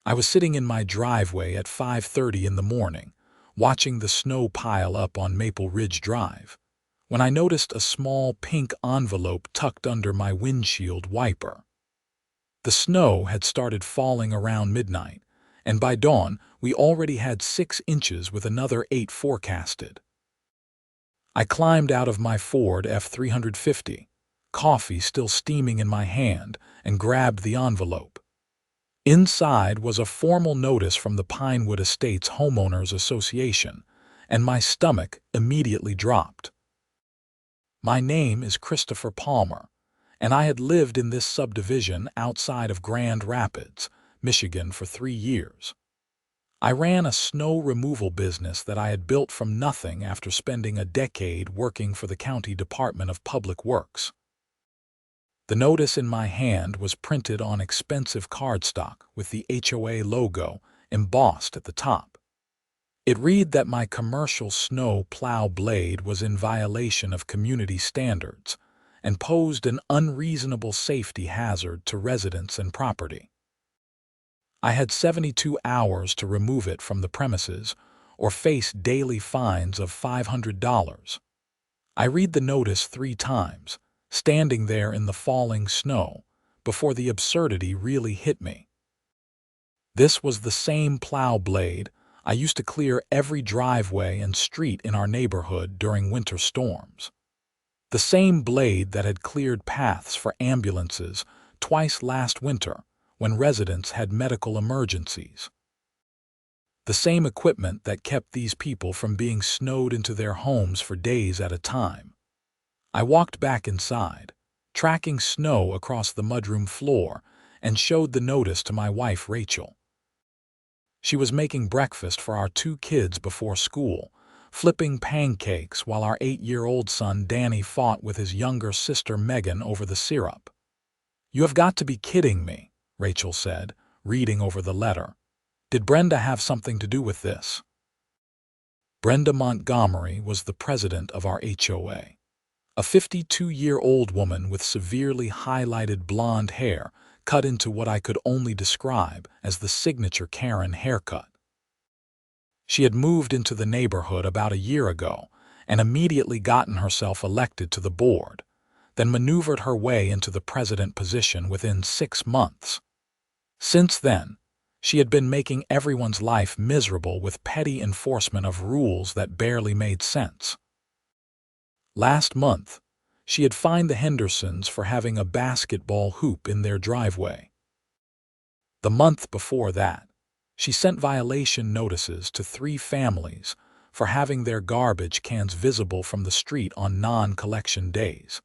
I was sitting in my driveway at 5:30 in the morning, watching the snow pile up on Maple Ridge Drive, when I noticed a small pink envelope tucked under my windshield wiper. The snow had started falling around midnight, and by dawn we already had 6 inches with another 8 forecasted. I climbed out of my Ford F-350, coffee still steaming in my hand, and grabbed the envelope. Inside was a formal notice from the Pinewood Estates Homeowners Association, and my stomach immediately dropped. My name is Christopher Palmer, and I had lived in this subdivision outside of Grand Rapids, Michigan for 3 years. I ran a snow removal business that I had built from nothing after spending a decade working for the County Department of Public Works. The notice in my hand was printed on expensive cardstock with the HOA logo embossed at the top. It read that my commercial snow plow blade was in violation of community standards and posed an unreasonable safety hazard to residents and property. I had 72 hours to remove it from the premises or face daily fines of $500. I read the notice 3 times, standing there in the falling snow, before the absurdity really hit me. This was the same plow blade I used to clear every driveway and street in our neighborhood during winter storms. The same blade that had cleared paths for ambulances twice last winter when residents had medical emergencies. The same equipment that kept these people from being snowed into their homes for days at a time. I walked back inside, tracking snow across the mudroom floor, and showed the notice to my wife, Rachel. She was making breakfast for our 2 kids before school, flipping pancakes while our 8-year-old son Danny fought with his younger sister Megan over the syrup. "You have got to be kidding me," Rachel said, reading over the letter. "Did Brenda have something to do with this?" Brenda Montgomery was the president of our HOA. A 52-year-old woman with severely highlighted blonde hair cut into what I could only describe as the signature Karen haircut. She had moved into the neighborhood about a year ago and immediately gotten herself elected to the board, then maneuvered her way into the president position within 6 months. Since then, she had been making everyone's life miserable with petty enforcement of rules that barely made sense. Last month, she had fined the Hendersons for having a basketball hoop in their driveway. The month before that, she sent violation notices to 3 families for having their garbage cans visible from the street on non-collection days,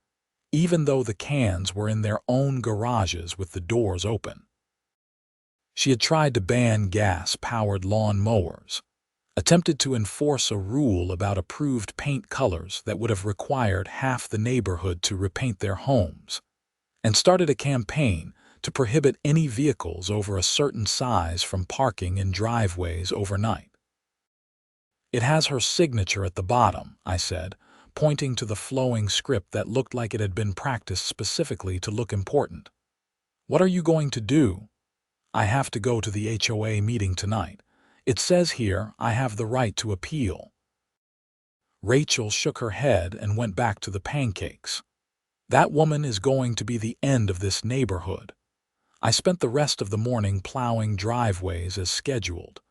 even though the cans were in their own garages with the doors open. She had tried to ban gas-powered lawn mowers, attempted to enforce a rule about approved paint colors that would have required half the neighborhood to repaint their homes, and started a campaign to prohibit any vehicles over a certain size from parking in driveways overnight. "It has her signature at the bottom," I said, pointing to the flowing script that looked like it had been practiced specifically to look important. "What are you going to do?" "I have to go to the HOA meeting tonight. It says here I have the right to appeal." Rachel shook her head and went back to the pancakes. "That woman is going to be the end of this neighborhood." I spent the rest of the morning plowing driveways as scheduled.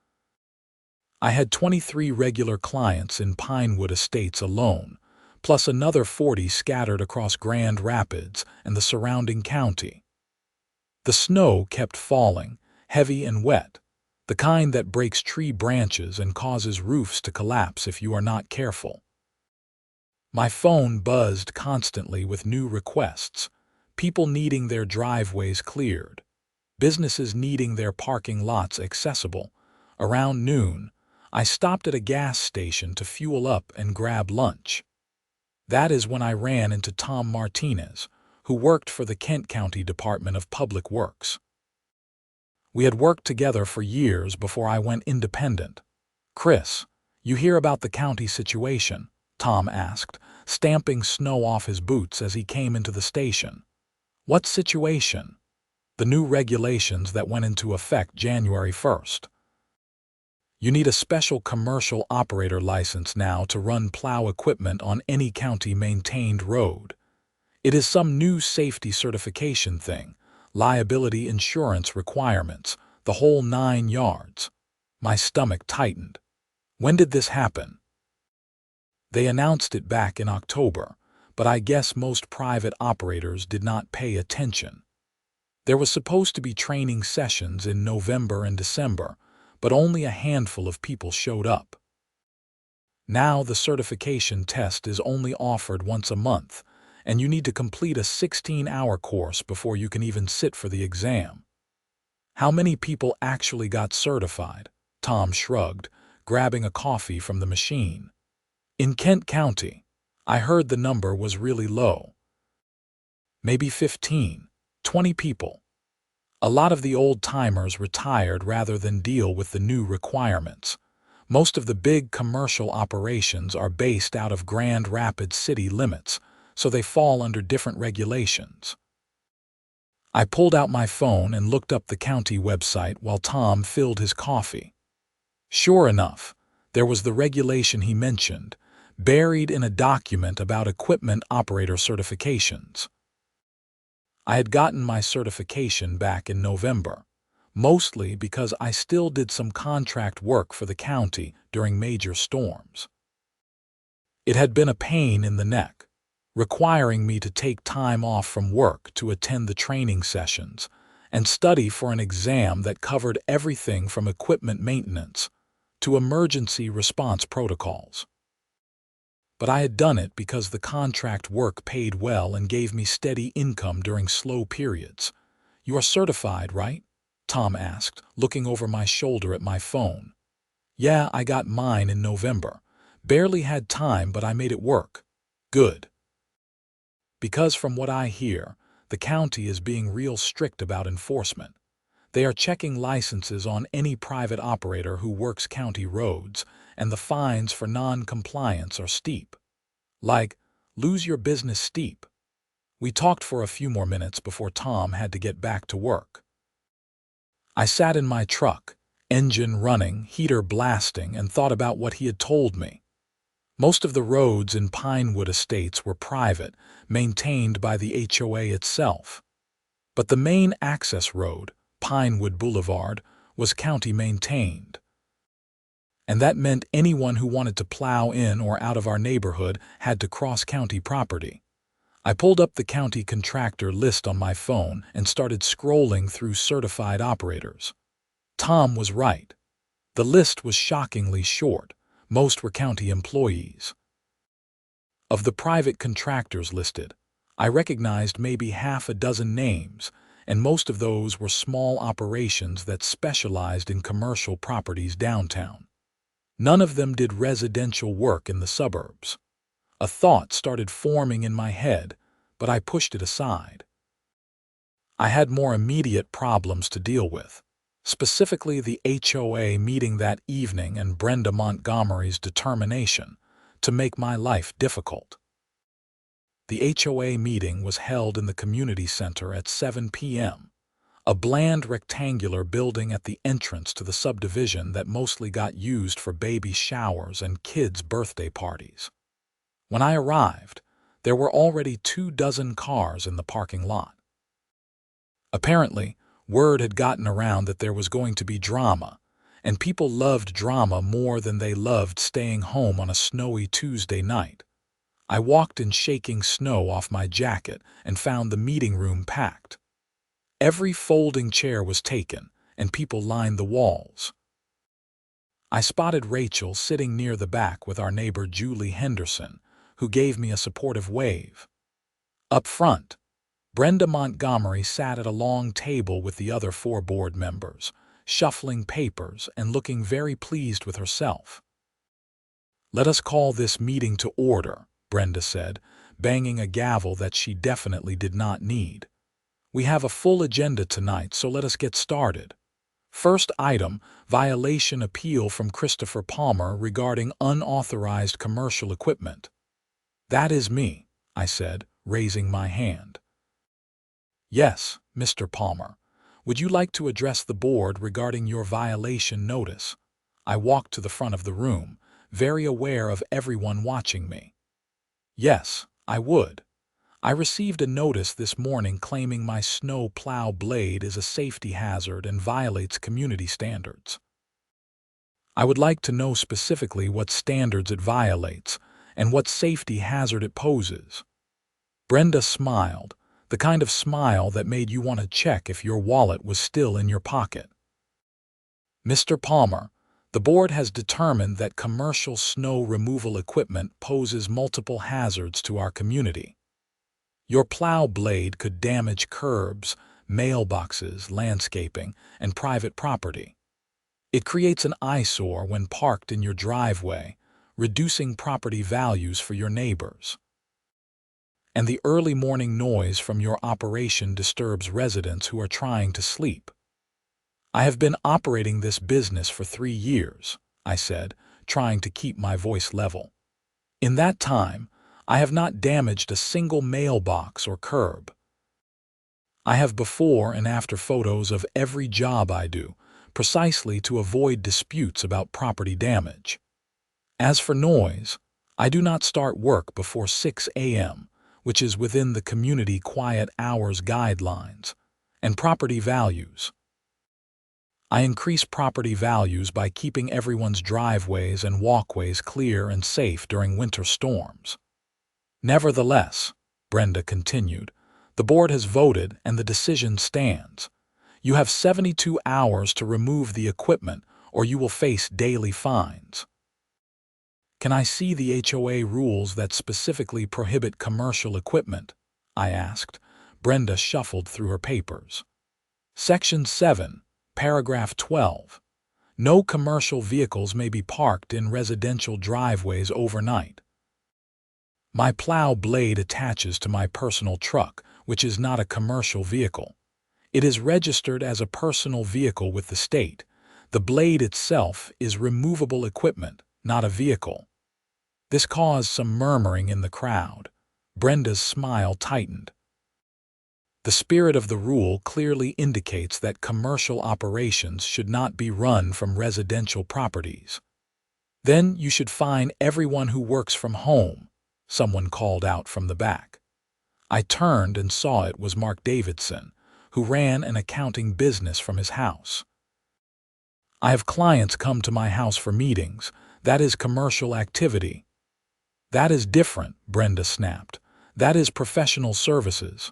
I had 23 regular clients in Pinewood Estates alone, plus another 40 scattered across Grand Rapids and the surrounding county. The snow kept falling, heavy and wet, the kind that breaks tree branches and causes roofs to collapse if you are not careful. My phone buzzed constantly with new requests, people needing their driveways cleared, businesses needing their parking lots accessible. Around noon, I stopped at a gas station to fuel up and grab lunch. That is when I ran into Tom Martinez, who worked for the Kent County Department of Public Works. We had worked together for years before I went independent. "Chris, you hear about the county situation?" Tom asked, stamping snow off his boots as he came into the station. "What situation?" the new regulations that went into effect January 1st. You need a special commercial operator license now to run plow equipment on any county-maintained road. It is some new safety certification thing, liability insurance requirements, the whole 9 yards. My stomach tightened. When did this happen? They announced it back in October, but I guess most private operators did not pay attention. There was supposed to be training sessions in November and December, but only a handful of people showed up. Now the certification test is only offered once a month, and you need to complete a 16-hour course before you can even sit for the exam. How many people actually got certified? Tom shrugged, grabbing a coffee from the machine. In Kent County, I heard the number was really low. Maybe 15, 20 people. A lot of the old-timers retired rather than deal with the new requirements. Most of the big commercial operations are based out of Grand Rapids city limits, so they fall under different regulations. I pulled out my phone and looked up the county website while Tom filled his coffee. Sure enough, there was the regulation he mentioned, buried in a document about equipment operator certifications. I had gotten my certification back in November, mostly because I still did some contract work for the county during major storms. It had been a pain in the neck, requiring me to take time off from work to attend the training sessions and study for an exam that covered everything from equipment maintenance to emergency response protocols. But I had done it because the contract work paid well and gave me steady income during slow periods. You are certified, right? Tom asked, looking over my shoulder at my phone. Yeah, I got mine in November. Barely had time, but I made it work. Good. Because from what I hear, the county is being real strict about enforcement. They are checking licenses on any private operator who works county roads, and the fines for non-compliance are steep. Like, lose your business steep. We talked for a few more minutes before Tom had to get back to work. I sat in my truck, engine running, heater blasting, and thought about what he had told me. Most of the roads in Pinewood Estates were private, maintained by the HOA itself. But the main access road, Pinewood Boulevard, was county-maintained. And that meant anyone who wanted to plow in or out of our neighborhood had to cross county property. I pulled up the county contractor list on my phone and started scrolling through certified operators. Tom was right. The list was shockingly short. Most were county employees. Of the private contractors listed, I recognized maybe half a dozen names, and most of those were small operations that specialized in commercial properties downtown. None of them did residential work in the suburbs. A thought started forming in my head, but I pushed it aside. I had more immediate problems to deal with, specifically the HOA meeting that evening and Brenda Montgomery's determination to make my life difficult. The HOA meeting was held in the community center at 7 p.m., a bland rectangular building at the entrance to the subdivision that mostly got used for baby showers and kids' birthday parties. When I arrived, there were already 24 cars in the parking lot. Apparently, word had gotten around that there was going to be drama, and people loved drama more than they loved staying home on a snowy Tuesday night. I walked in shaking snow off my jacket and found the meeting room packed. Every folding chair was taken, and people lined the walls. I spotted Rachel sitting near the back with our neighbor Julie Henderson, who gave me a supportive wave. Up front, Brenda Montgomery sat at a long table with the other 4 board members, shuffling papers and looking very pleased with herself. "Let us call this meeting to order," Brenda said, banging a gavel that she definitely did not need. "We have a full agenda tonight, so let us get started. First item, violation appeal from Christopher Palmer regarding unauthorized commercial equipment." "That is me," I said, raising my hand. "Yes, Mr. Palmer, Would you like to address the board regarding your violation notice? I walked to the front of the room, very aware of everyone watching me. Yes, I would. I received a notice this morning claiming my snow plow blade is a safety hazard and violates community standards. I would like to know specifically what standards it violates and what safety hazard it poses. Brenda smiled, the kind of smile that made you want to check if your wallet was still in your pocket. Mr. Palmer, the board has determined that commercial snow removal equipment poses multiple hazards to our community. Your plow blade could damage curbs, mailboxes, landscaping, and private property. It creates an eyesore when parked in your driveway, reducing property values for your neighbors. And the early morning noise from your operation disturbs residents who are trying to sleep. I have been operating this business for 3 years, I said, trying to keep my voice level. In that time, I have not damaged a single mailbox or curb. I have before and after photos of every job I do, precisely to avoid disputes about property damage. As for noise, I do not start work before 6 a.m., which is within the community quiet hours guidelines, and property values. I increase property values by keeping everyone's driveways and walkways clear and safe during winter storms. Nevertheless, Brenda continued, the board has voted and the decision stands. You have 72 hours to remove the equipment or you will face daily fines. Can I see the HOA rules that specifically prohibit commercial equipment? I asked. Brenda shuffled through her papers. Section 7, Paragraph 12. No commercial vehicles may be parked in residential driveways overnight. My plow blade attaches to my personal truck, which is not a commercial vehicle. It is registered as a personal vehicle with the state. The blade itself is removable equipment, not a vehicle. This caused some murmuring in the crowd. Brenda's smile tightened. The spirit of the rule clearly indicates that commercial operations should not be run from residential properties. Then you should fine everyone who works from home, someone called out from the back. I turned and saw it was Mark Davidson, who ran an accounting business from his house. I have clients come to my house for meetings. That is commercial activity. That is different, Brenda snapped. That is professional services.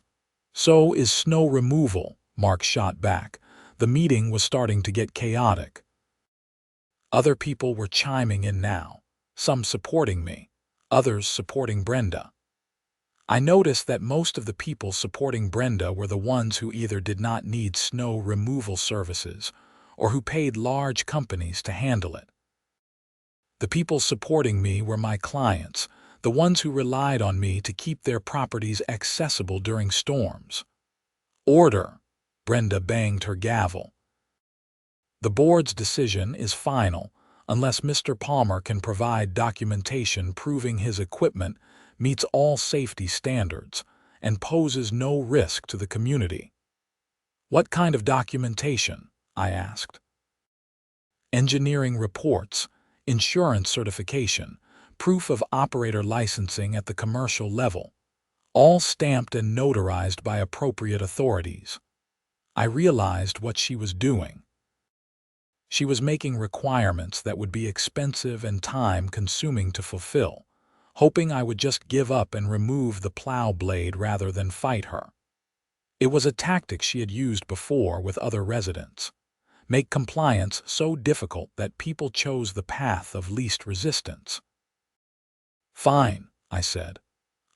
So is snow removal, Mark shot back. The meeting was starting to get chaotic. Other people were chiming in now, some supporting me, others supporting Brenda. I noticed that most of the people supporting Brenda were the ones who either did not need snow removal services or who paid large companies to handle it. The people supporting me were my clients, the ones who relied on me to keep their properties accessible during storms. Order! Brenda banged her gavel. The board's decision is final unless Mr. Palmer can provide documentation proving his equipment meets all safety standards and poses no risk to the community. What kind of documentation? I asked. Engineering reports, insurance certification, proof of operator licensing at the commercial level, all stamped and notarized by appropriate authorities. I realized what she was doing. She was making requirements that would be expensive and time-consuming to fulfill, hoping I would just give up and remove the plow blade rather than fight her. It was a tactic she had used before with other residents. Make compliance so difficult that people chose the path of least resistance. Fine, I said.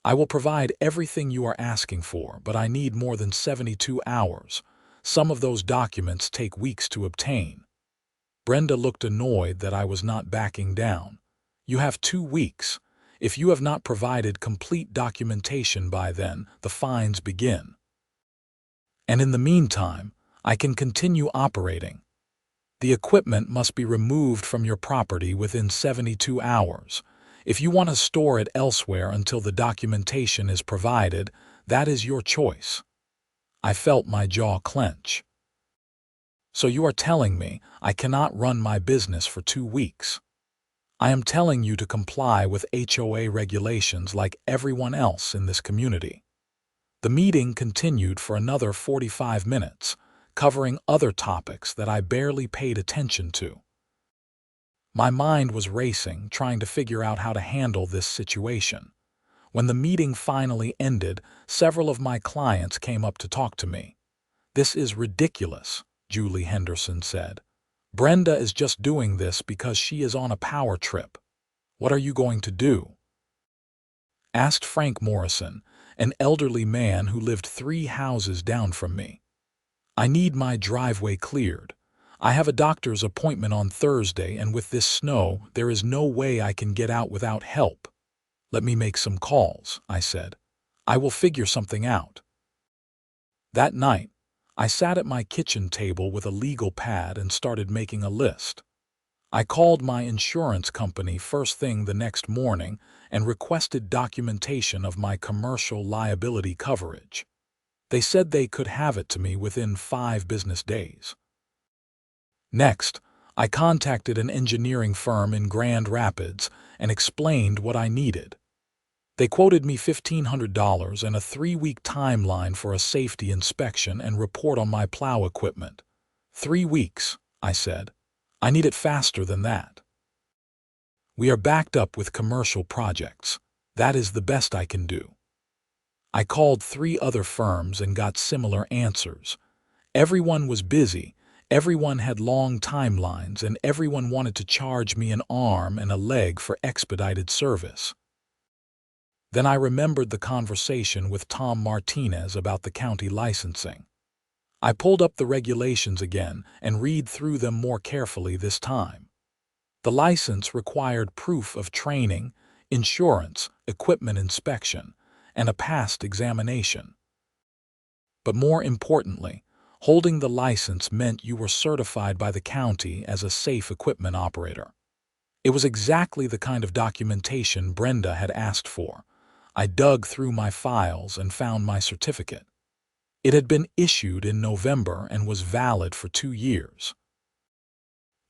I will provide everything you are asking for, but I need more than 72 hours. Some of those documents take weeks to obtain. Brenda looked annoyed that I was not backing down. You have 2 weeks. If you have not provided complete documentation by then, the fines begin. And in the meantime, I can continue operating. The equipment must be removed from your property within 72 hours. If you want to store it elsewhere until the documentation is provided, that is your choice. I felt my jaw clench. So you are telling me I cannot run my business for 2 weeks? I am telling you to comply with HOA regulations like everyone else in this community. The meeting continued for another 45 minutes, covering other topics that I barely paid attention to. My mind was racing, trying to figure out how to handle this situation. When the meeting finally ended, several of my clients came up to talk to me. "This is ridiculous," Julie Henderson said. "Brenda is just doing this because she is on a power trip. What are you going to do?" Asked Frank Morrison, an elderly man who lived 3 houses down from me. "I need my driveway cleared. I have a doctor's appointment on Thursday, and with this snow, there is no way I can get out without help." "Let me make some calls," I said. "I will figure something out." That night, I sat at my kitchen table with a legal pad and started making a list. I called my insurance company first thing the next morning and requested documentation of my commercial liability coverage. They said they could have it to me within 5 business days. Next, I contacted an engineering firm in Grand Rapids and explained what I needed. They quoted me $1,500 and a 3-week timeline for a safety inspection and report on my plow equipment. 3 weeks, I said. I need it faster than that. We are backed up with commercial projects. That is the best I can do. I called 3 other firms and got similar answers. Everyone was busy, everyone had long timelines, and everyone wanted to charge me an arm and a leg for expedited service. Then I remembered the conversation with Tom Martinez about the county licensing. I pulled up the regulations again and read through them more carefully this time. The license required proof of training, insurance, equipment inspection, and a past examination. But more importantly, holding the license meant you were certified by the county as a safe equipment operator. It was exactly the kind of documentation Brenda had asked for. I dug through my files and found my certificate. It had been issued in November and was valid for 2 years.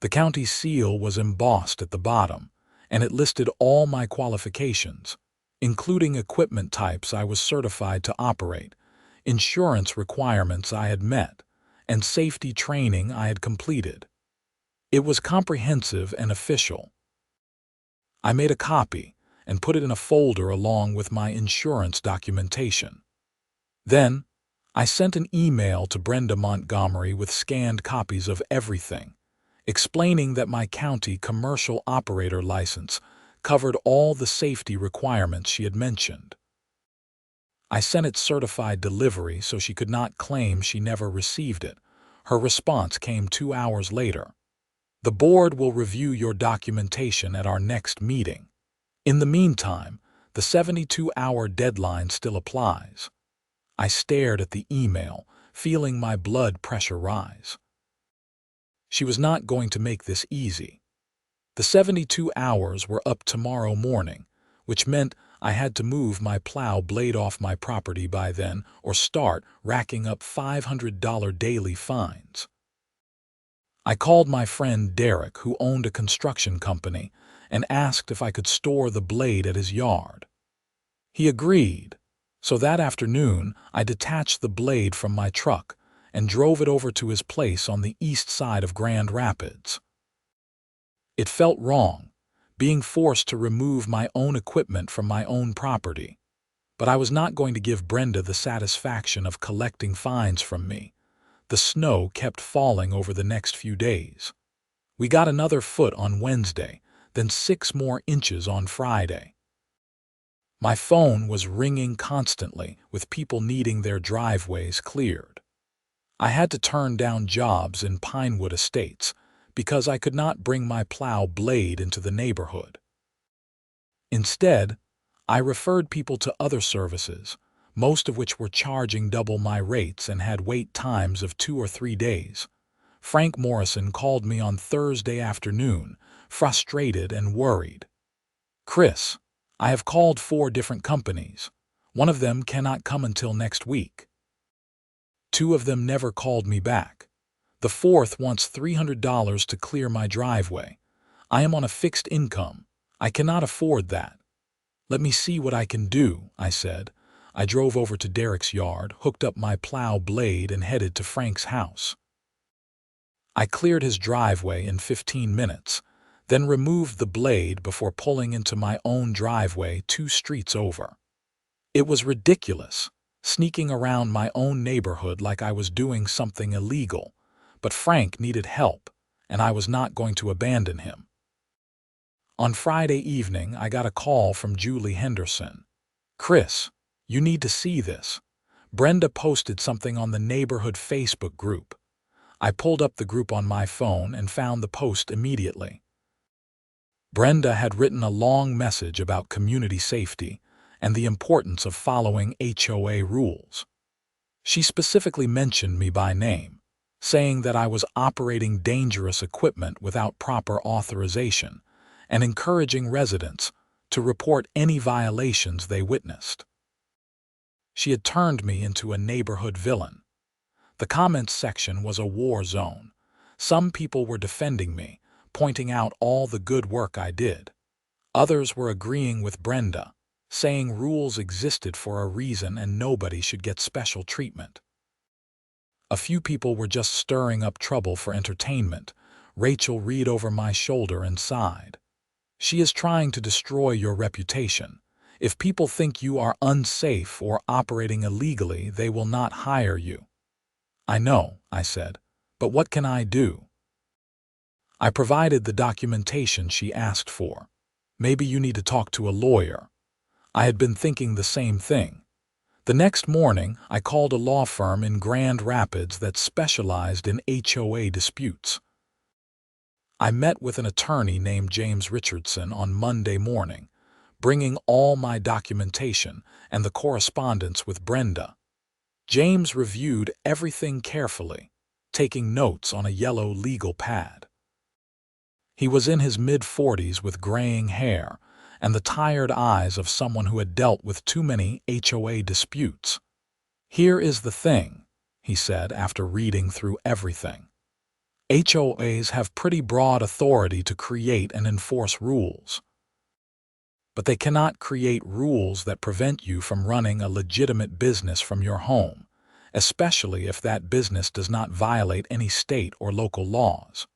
The county seal was embossed at the bottom, and it listed all my qualifications, including equipment types I was certified to operate, insurance requirements I had met, and safety training I had completed. It was comprehensive and official. I made a copy and put it in a folder along with my insurance documentation. Then, I sent an email to Brenda Montgomery with scanned copies of everything, explaining that my county commercial operator license covered all the safety requirements she had mentioned. I sent it certified delivery so she could not claim she never received it. Her response came 2 hours later. "The board will review your documentation at our next meeting. In the meantime, the 72-hour deadline still applies." I stared at the email, feeling my blood pressure rise. She was not going to make this easy. The 72 hours were up tomorrow morning, which meant I had to move my plow blade off my property by then or start racking up $500 daily fines. I called my friend Derek, who owned a construction company, and asked if I could store the blade at his yard. He agreed, so that afternoon I detached the blade from my truck and drove it over to his place on the east side of Grand Rapids. It felt wrong, being forced to remove my own equipment from my own property, but I was not going to give Brenda the satisfaction of collecting fines from me. The snow kept falling over the next few days. We got another foot on Wednesday, then 6 more inches on Friday. My phone was ringing constantly with people needing their driveways cleared. I had to turn down jobs in Pinewood Estates because I could not bring my plow blade into the neighborhood. Instead, I referred people to other services, most of which were charging double my rates and had wait times of 2 or 3 days. Frank Morrison called me on Thursday afternoon, frustrated and worried. "Chris, I have called 4 different companies. One of them cannot come until next week. 2 of them never called me back. The fourth wants $300 to clear my driveway. I am on a fixed income. I cannot afford that. Let me see what I can do, I said. I drove over to Derek's yard, hooked up my plow blade, and headed to Frank's house. I cleared his driveway in 15 minutes, then removed the blade before pulling into my own driveway 2 streets over. It was ridiculous, sneaking around my own neighborhood like I was doing something illegal, but Frank needed help, and I was not going to abandon him. On Friday evening, I got a call from Julie Henderson. "Chris, you need to see this. Brenda posted something on the neighborhood Facebook group." I pulled up the group on my phone and found the post immediately. Brenda had written a long message about community safety and the importance of following HOA rules. She specifically mentioned me by name, saying that I was operating dangerous equipment without proper authorization and encouraging residents to report any violations they witnessed. She had turned me into a neighborhood villain. The comments section was a war zone. Some people were defending me, pointing out all the good work I did. Others were agreeing with Brenda, saying rules existed for a reason and nobody should get special treatment. A few people were just stirring up trouble for entertainment. Rachel read over my shoulder and sighed. "She is trying to destroy your reputation. If people think you are unsafe or operating illegally, they will not hire you." "I know," I said, "but what can I do?" I provided the documentation she asked for. "Maybe you need to talk to a lawyer." I had been thinking the same thing. The next morning, I called a law firm in Grand Rapids that specialized in HOA disputes. I met with an attorney named James Richardson on Monday morning, bringing all my documentation and the correspondence with Brenda. James reviewed everything carefully, taking notes on a yellow legal pad. He was in his mid-40s with graying hair and the tired eyes of someone who had dealt with too many HOA disputes. "Here is the thing," he said after reading through everything. "HOAs have pretty broad authority to create and enforce rules. But they cannot create rules that prevent you from running a legitimate business from your home, especially if that business does not violate any state or local laws.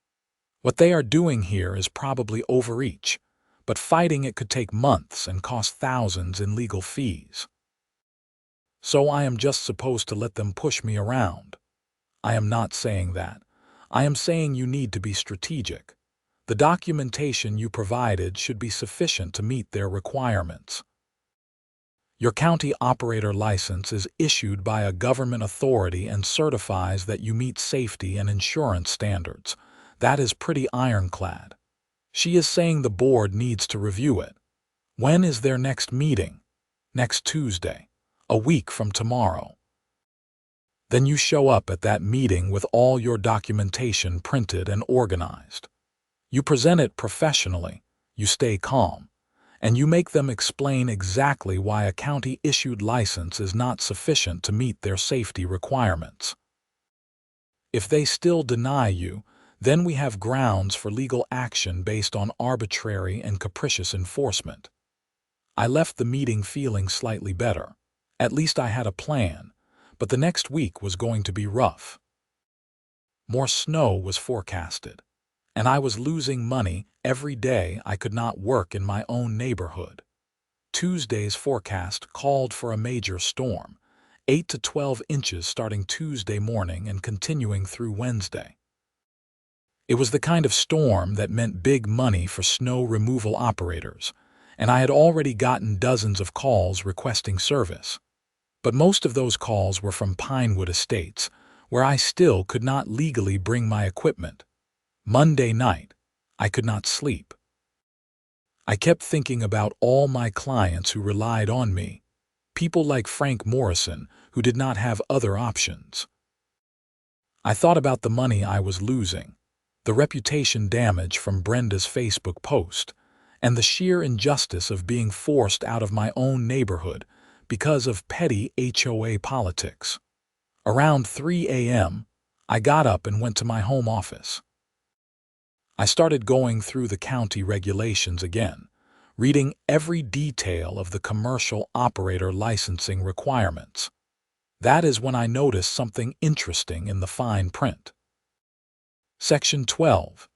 What they are doing here is probably overreach, but fighting it could take months and cost thousands in legal fees. So I am just supposed to let them push me around. I am not saying that. I am saying you need to be strategic. The documentation you provided should be sufficient to meet their requirements. Your county operator license is issued by a government authority and certifies that you meet safety and insurance standards. That is pretty ironclad. She is saying the board needs to review it. When is their next meeting? Next Tuesday, a week from tomorrow. Then you show up at that meeting with all your documentation printed and organized. You present it professionally, you stay calm, and you make them explain exactly why a county-issued license is not sufficient to meet their safety requirements. If they still deny you, then we have grounds for legal action based on arbitrary and capricious enforcement. I left the meeting feeling slightly better. At least I had a plan, but the next week was going to be rough. More snow was forecasted, and I was losing money every day I could not work in my own neighborhood. Tuesday's forecast called for a major storm, 8 to 12 inches starting Tuesday morning and continuing through Wednesday. It was the kind of storm that meant big money for snow removal operators, and I had already gotten dozens of calls requesting service. But most of those calls were from Pinewood Estates, where I still could not legally bring my equipment. Monday night, I could not sleep. I kept thinking about all my clients who relied on me, people like Frank Morrison who did not have other options. I thought about the money I was losing, the reputation damage from Brenda's Facebook post, and the sheer injustice of being forced out of my own neighborhood because of petty HOA politics. Around 3 a.m., I got up and went to my home office. I started going through the county regulations again, reading every detail of the commercial operator licensing requirements. That is when I noticed something interesting in the fine print. Section 12.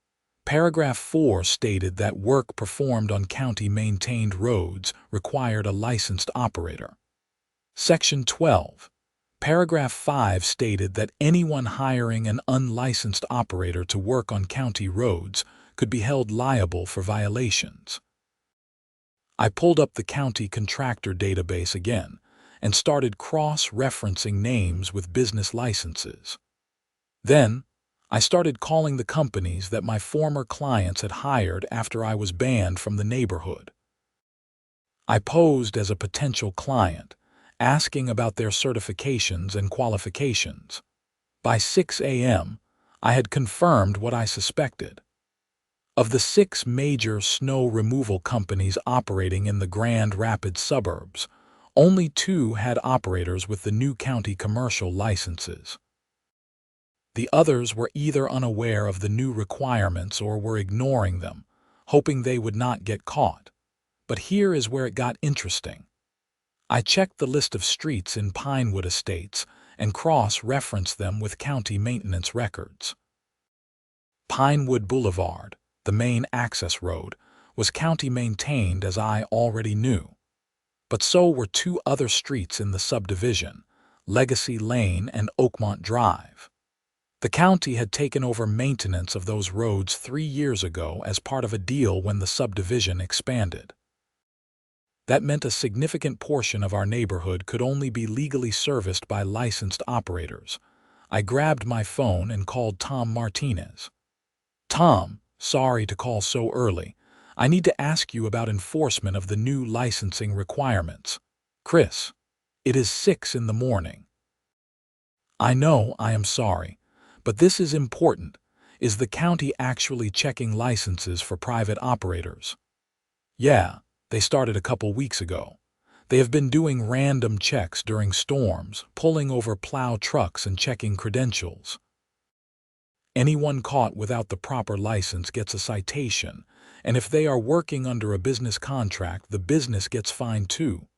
Paragraph 4 stated that work performed on county-maintained roads required a licensed operator. Section 12. Paragraph 5 stated that anyone hiring an unlicensed operator to work on county roads could be held liable for violations. I pulled up the county contractor database again and started cross-referencing names with business licenses. Then, I started calling the companies that my former clients had hired after I was banned from the neighborhood. I posed as a potential client, asking about their certifications and qualifications. By 6 a.m., I had confirmed what I suspected. Of the 6 major snow removal companies operating in the Grand Rapids suburbs, only 2 had operators with the new county commercial licenses. The others were either unaware of the new requirements or were ignoring them, hoping they would not get caught. But here is where it got interesting. I checked the list of streets in Pinewood Estates and cross-referenced them with county maintenance records. Pinewood Boulevard, the main access road, was county-maintained as I already knew. But so were 2 other streets in the subdivision, Legacy Lane and Oakmont Drive. The county had taken over maintenance of those roads 3 years ago as part of a deal when the subdivision expanded. That meant a significant portion of our neighborhood could only be legally serviced by licensed operators. I grabbed my phone and called Tom Martinez. "Tom, sorry to call so early. I need to ask you about enforcement of the new licensing requirements." "Chris, it is 6 in the morning." "I know, I am sorry. But this is important. Is the county actually checking licenses for private operators?" "Yeah, they started a couple weeks ago. They have been doing random checks during storms, pulling over plow trucks and checking credentials. Anyone caught without the proper license gets a citation, and if they are working under a business contract, the business gets fined too."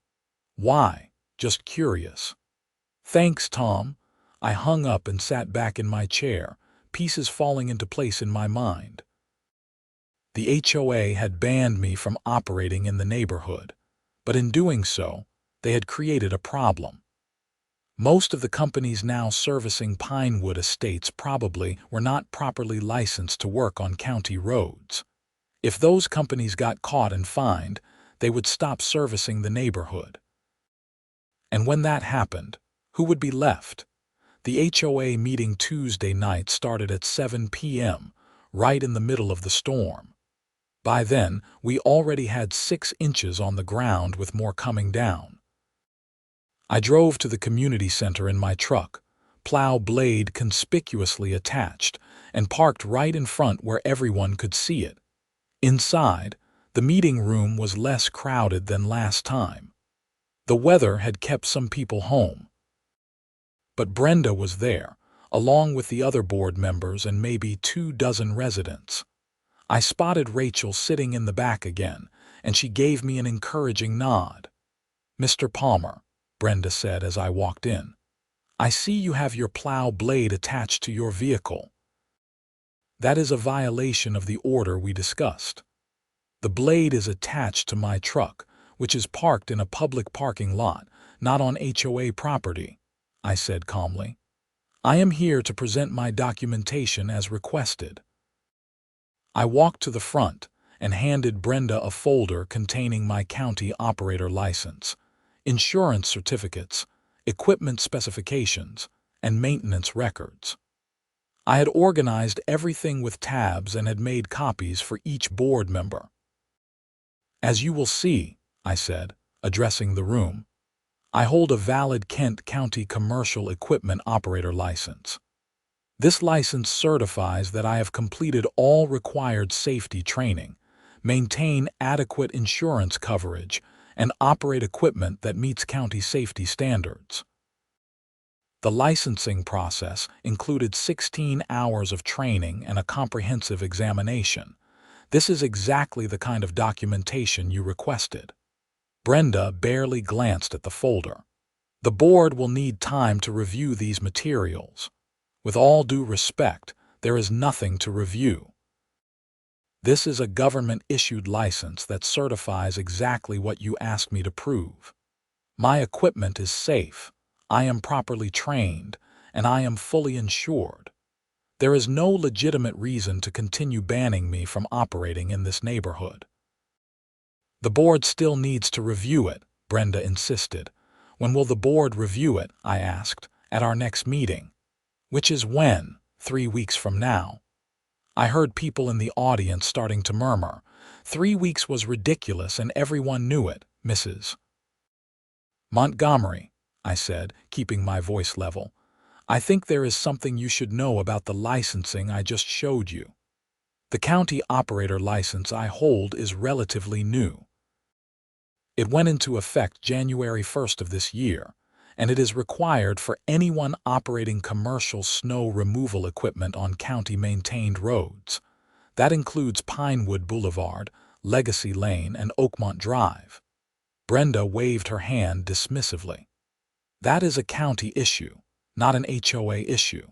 "Why? Just curious." "Thanks, Tom." I hung up and sat back in my chair, pieces falling into place in my mind. The HOA had banned me from operating in the neighborhood, but in doing so, they had created a problem. Most of the companies now servicing Pinewood Estates probably were not properly licensed to work on county roads. If those companies got caught and fined, they would stop servicing the neighborhood. And when that happened, who would be left? The HOA meeting Tuesday night started at 7 p.m., right in the middle of the storm. By then, we already had 6 inches on the ground with more coming down. I drove to the community center in my truck, plow blade conspicuously attached, and parked right in front where everyone could see it. Inside, the meeting room was less crowded than last time. The weather had kept some people home. But Brenda was there, along with the other board members and maybe 24 residents. I spotted Rachel sitting in the back again, and she gave me an encouraging nod. "Mr. Palmer," Brenda said as I walked in, "I see you have your plow blade attached to your vehicle. That is a violation of the order we discussed. The blade is attached to my truck, which is parked in a public parking lot, not on HOA property," I said calmly. "I am here to present my documentation as requested." I walked to the front and handed Brenda a folder containing my county operator license, insurance certificates, equipment specifications, and maintenance records. I had organized everything with tabs and had made copies for each board member. "As you will see," I said, addressing the room, "I hold a valid Kent County Commercial Equipment Operator License. This license certifies that I have completed all required safety training, maintain adequate insurance coverage, and operate equipment that meets county safety standards." The licensing process included 16 hours of training and a comprehensive examination. This is exactly the kind of documentation you requested. Brenda barely glanced at the folder. The board will need time to review these materials. With all due respect, there is nothing to review. This is a government-issued license that certifies exactly what you asked me to prove. My equipment is safe, I am properly trained, and I am fully insured. There is no legitimate reason to continue banning me from operating in this neighborhood. The board still needs to review it, Brenda insisted. When will the board review it? I asked. At our next meeting. Which is when? 3 weeks from now. I heard people in the audience starting to murmur. 3 weeks was ridiculous and everyone knew it, Mrs. Montgomery, I said, keeping my voice level. I think there is something you should know about the licensing I just showed you. The county operator license I hold is relatively new. It went into effect January 1st of this year, and it is required for anyone operating commercial snow removal equipment on county-maintained roads. That includes Pinewood Boulevard, Legacy Lane, and Oakmont Drive. Brenda waved her hand dismissively. That is a county issue, not an HOA issue.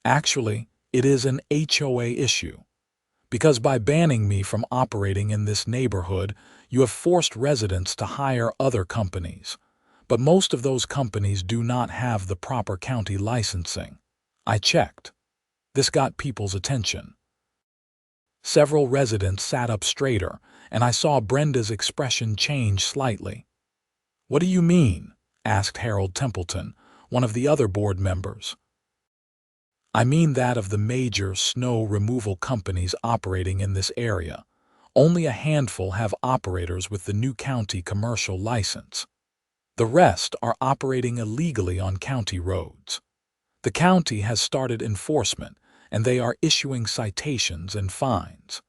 Actually, it is an HOA issue, because by banning me from operating in this neighborhood, you have forced residents to hire other companies. But most of those companies do not have the proper county licensing. I checked. This got people's attention. Several residents sat up straighter, and I saw Brenda's expression change slightly. "What do you mean?" asked Harold Templeton, one of the other board members. "I mean that of the major snow removal companies operating in this area. Only a handful have operators with the new county commercial license. The rest are operating illegally on county roads. The county has started enforcement, and they are issuing citations and fines.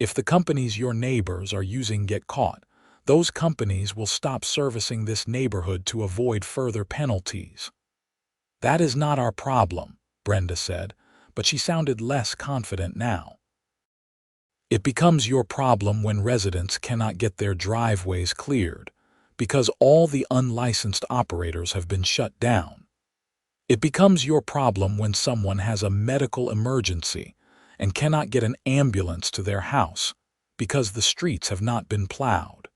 If the companies your neighbors are using get caught, those companies will stop servicing this neighborhood to avoid further penalties." "That is not our problem," Brenda said, but she sounded less confident now. "It becomes your problem when residents cannot get their driveways cleared, because all the unlicensed operators have been shut down. It becomes your problem when someone has a medical emergency and cannot get an ambulance to their house because the streets have not been plowed.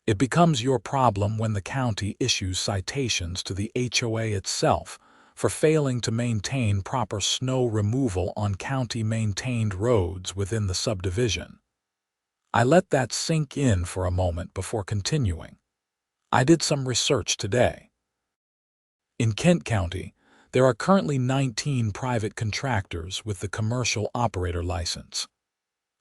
It becomes your problem when the county issues citations to the HOA itself for failing to maintain proper snow removal on county-maintained roads within the subdivision." I let that sink in for a moment before continuing. "I did some research today. In Kent County, there are currently 19 private contractors with the commercial operator license.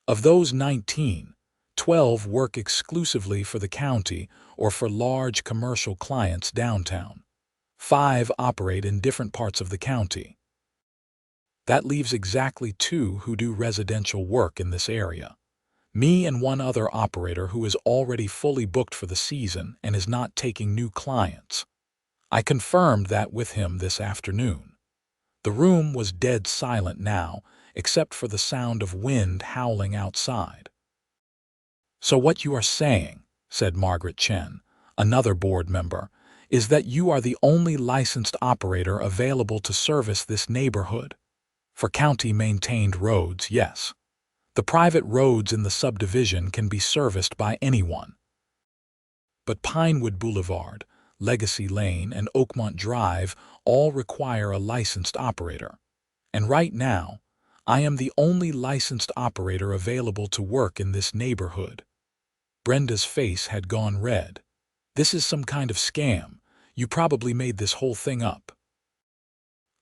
Of those 19, 12 work exclusively for the county or for large commercial clients downtown. 5 operate in different parts of the county. That leaves exactly 2 who do residential work in this area. Me and one other operator who is already fully booked for the season and is not taking new clients. I confirmed that with him this afternoon." The room was dead silent now, except for the sound of wind howling outside. "So what you are saying," said Margaret Chen, another board member, "is that you are the only licensed operator available to service this neighborhood? For county-maintained roads, yes. The private roads in the subdivision can be serviced by anyone. But Pinewood Boulevard, Legacy Lane, and Oakmont Drive all require a licensed operator. And right now, I am the only licensed operator available to work in this neighborhood." Brenda's face had gone red. "This is some kind of scam. You probably made this whole thing up."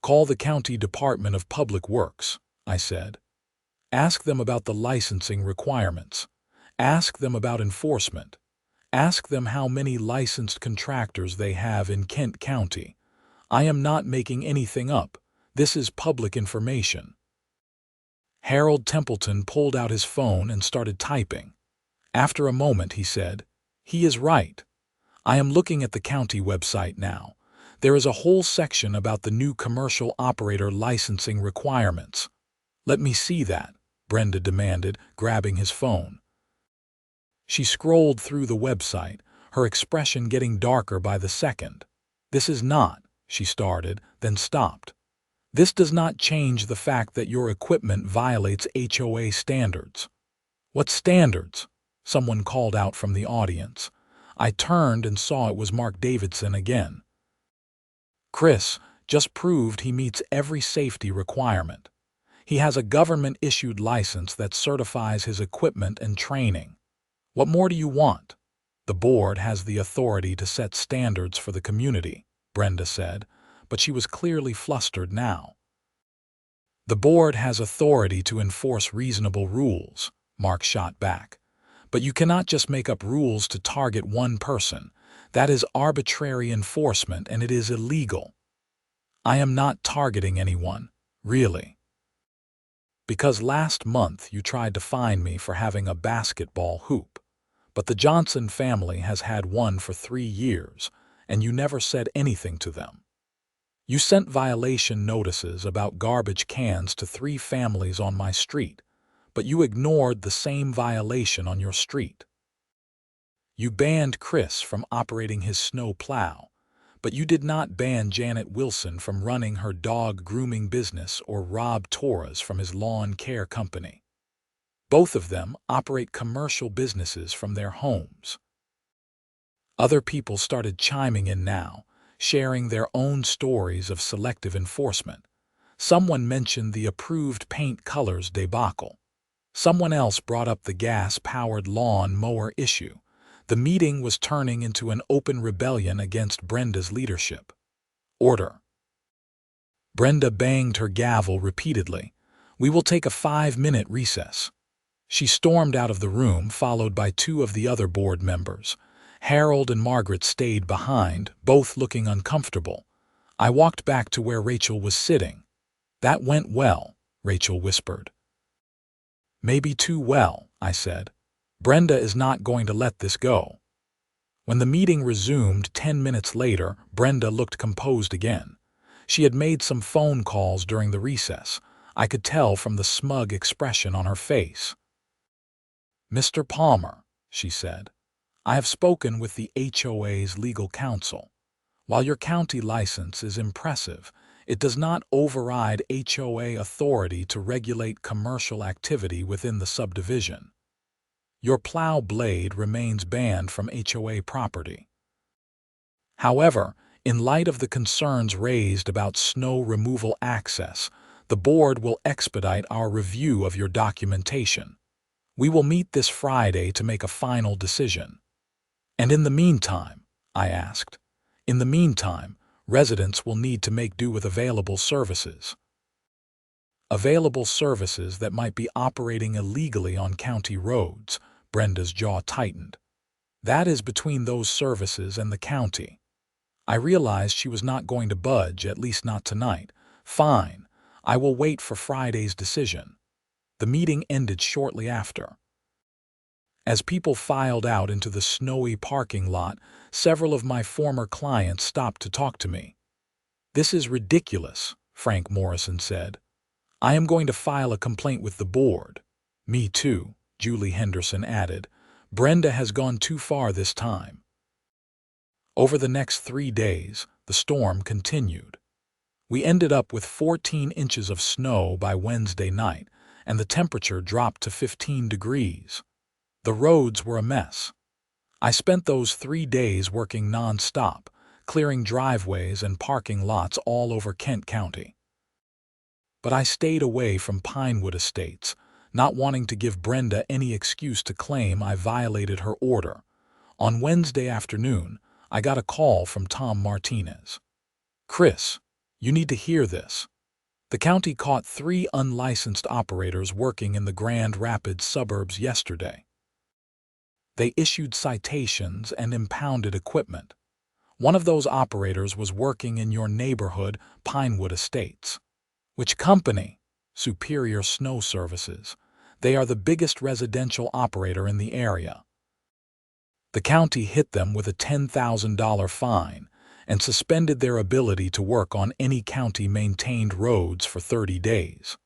"Call the County Department of Public Works," I said. "Ask them about the licensing requirements. Ask them about enforcement. Ask them how many licensed contractors they have in Kent County. I am not making anything up. This is public information." Harold Templeton pulled out his phone and started typing. After a moment he said, "He is right. I am looking at the county website now, There is a whole section about the new commercial operator licensing requirements. Let me see that, Brenda demanded, grabbing his phone. She scrolled through the website, her expression getting darker by the second. This is not, she started, then stopped. This does not change the fact that your equipment violates HOA standards. What standards? Someone called out from the audience. I turned and saw it was Mark Davidson again. Chris just proved he meets every safety requirement. He has a government-issued license that certifies his equipment and training. What more do you want? The board has the authority to set standards for the community, Brenda said, but she was clearly flustered now. The board has authority to enforce reasonable rules, Mark shot back. But you cannot just make up rules to target one person. That is arbitrary enforcement and it is illegal. I am not targeting anyone, really. Because last month you tried to fine me for having a basketball hoop. But the Johnson family has had one for 3 years, and you never said anything to them. You sent violation notices about garbage cans to 3 families on my street, but you ignored the same violation on your street. You banned Chris from operating his snow plow, but you did not ban Janet Wilson from running her dog grooming business or Rob Torres from his lawn care company. Both of them operate commercial businesses from their homes. Other people started chiming in now, sharing their own stories of selective enforcement. Someone mentioned the approved paint colors debacle. Someone else brought up the gas-powered lawn mower issue. The meeting was turning into an open rebellion against Brenda's leadership. Order. Brenda banged her gavel repeatedly. We will take a 5-minute recess. She stormed out of the room, followed by 2 of the other board members. Harold and Margaret stayed behind, both looking uncomfortable. I walked back to where Rachel was sitting. That went well, Rachel whispered. Maybe too well, I said. Brenda is not going to let this go. When the meeting resumed 10 minutes later, Brenda looked composed again. She had made some phone calls during the recess. I could tell from the smug expression on her face. Mr. Palmer, she said, I have spoken with the HOA's legal counsel. While your county license is impressive, it does not override HOA authority to regulate commercial activity within the subdivision. Your plow blade remains banned from HOA property. However, in light of the concerns raised about snow removal access, the board will expedite our review of your documentation. We will meet this Friday to make a final decision. And in the meantime, I asked, in the meantime, residents will need to make do with available services. Available services that might be operating illegally on county roads, Brenda's jaw tightened. That is between those services and the county. I realized she was not going to budge, at least not tonight. Fine, I will wait for Friday's decision. The meeting ended shortly after. As people filed out into the snowy parking lot, several of my former clients stopped to talk to me. This is ridiculous, Frank Morrison said. I am going to file a complaint with the board. Me too, Julie Henderson added. Brenda has gone too far this time. Over the next 3 days, the storm continued. We ended up with 14 inches of snow by Wednesday night, and the temperature dropped to 15 degrees. The roads were a mess. I spent those 3 days working non-stop, clearing driveways and parking lots all over Kent County. But I stayed away from Pinewood Estates, not wanting to give Brenda any excuse to claim I violated her order. On Wednesday afternoon, I got a call from Tom Martinez. Chris, you need to hear this. The county caught 3 unlicensed operators working in the Grand Rapids suburbs yesterday. They issued citations and impounded equipment. One of those operators was working in your neighborhood, Pinewood Estates. Which company? Superior Snow Services. They are the biggest residential operator in the area. The county hit them with a $10,000 fine, and suspended their ability to work on any county-maintained roads for 30 days.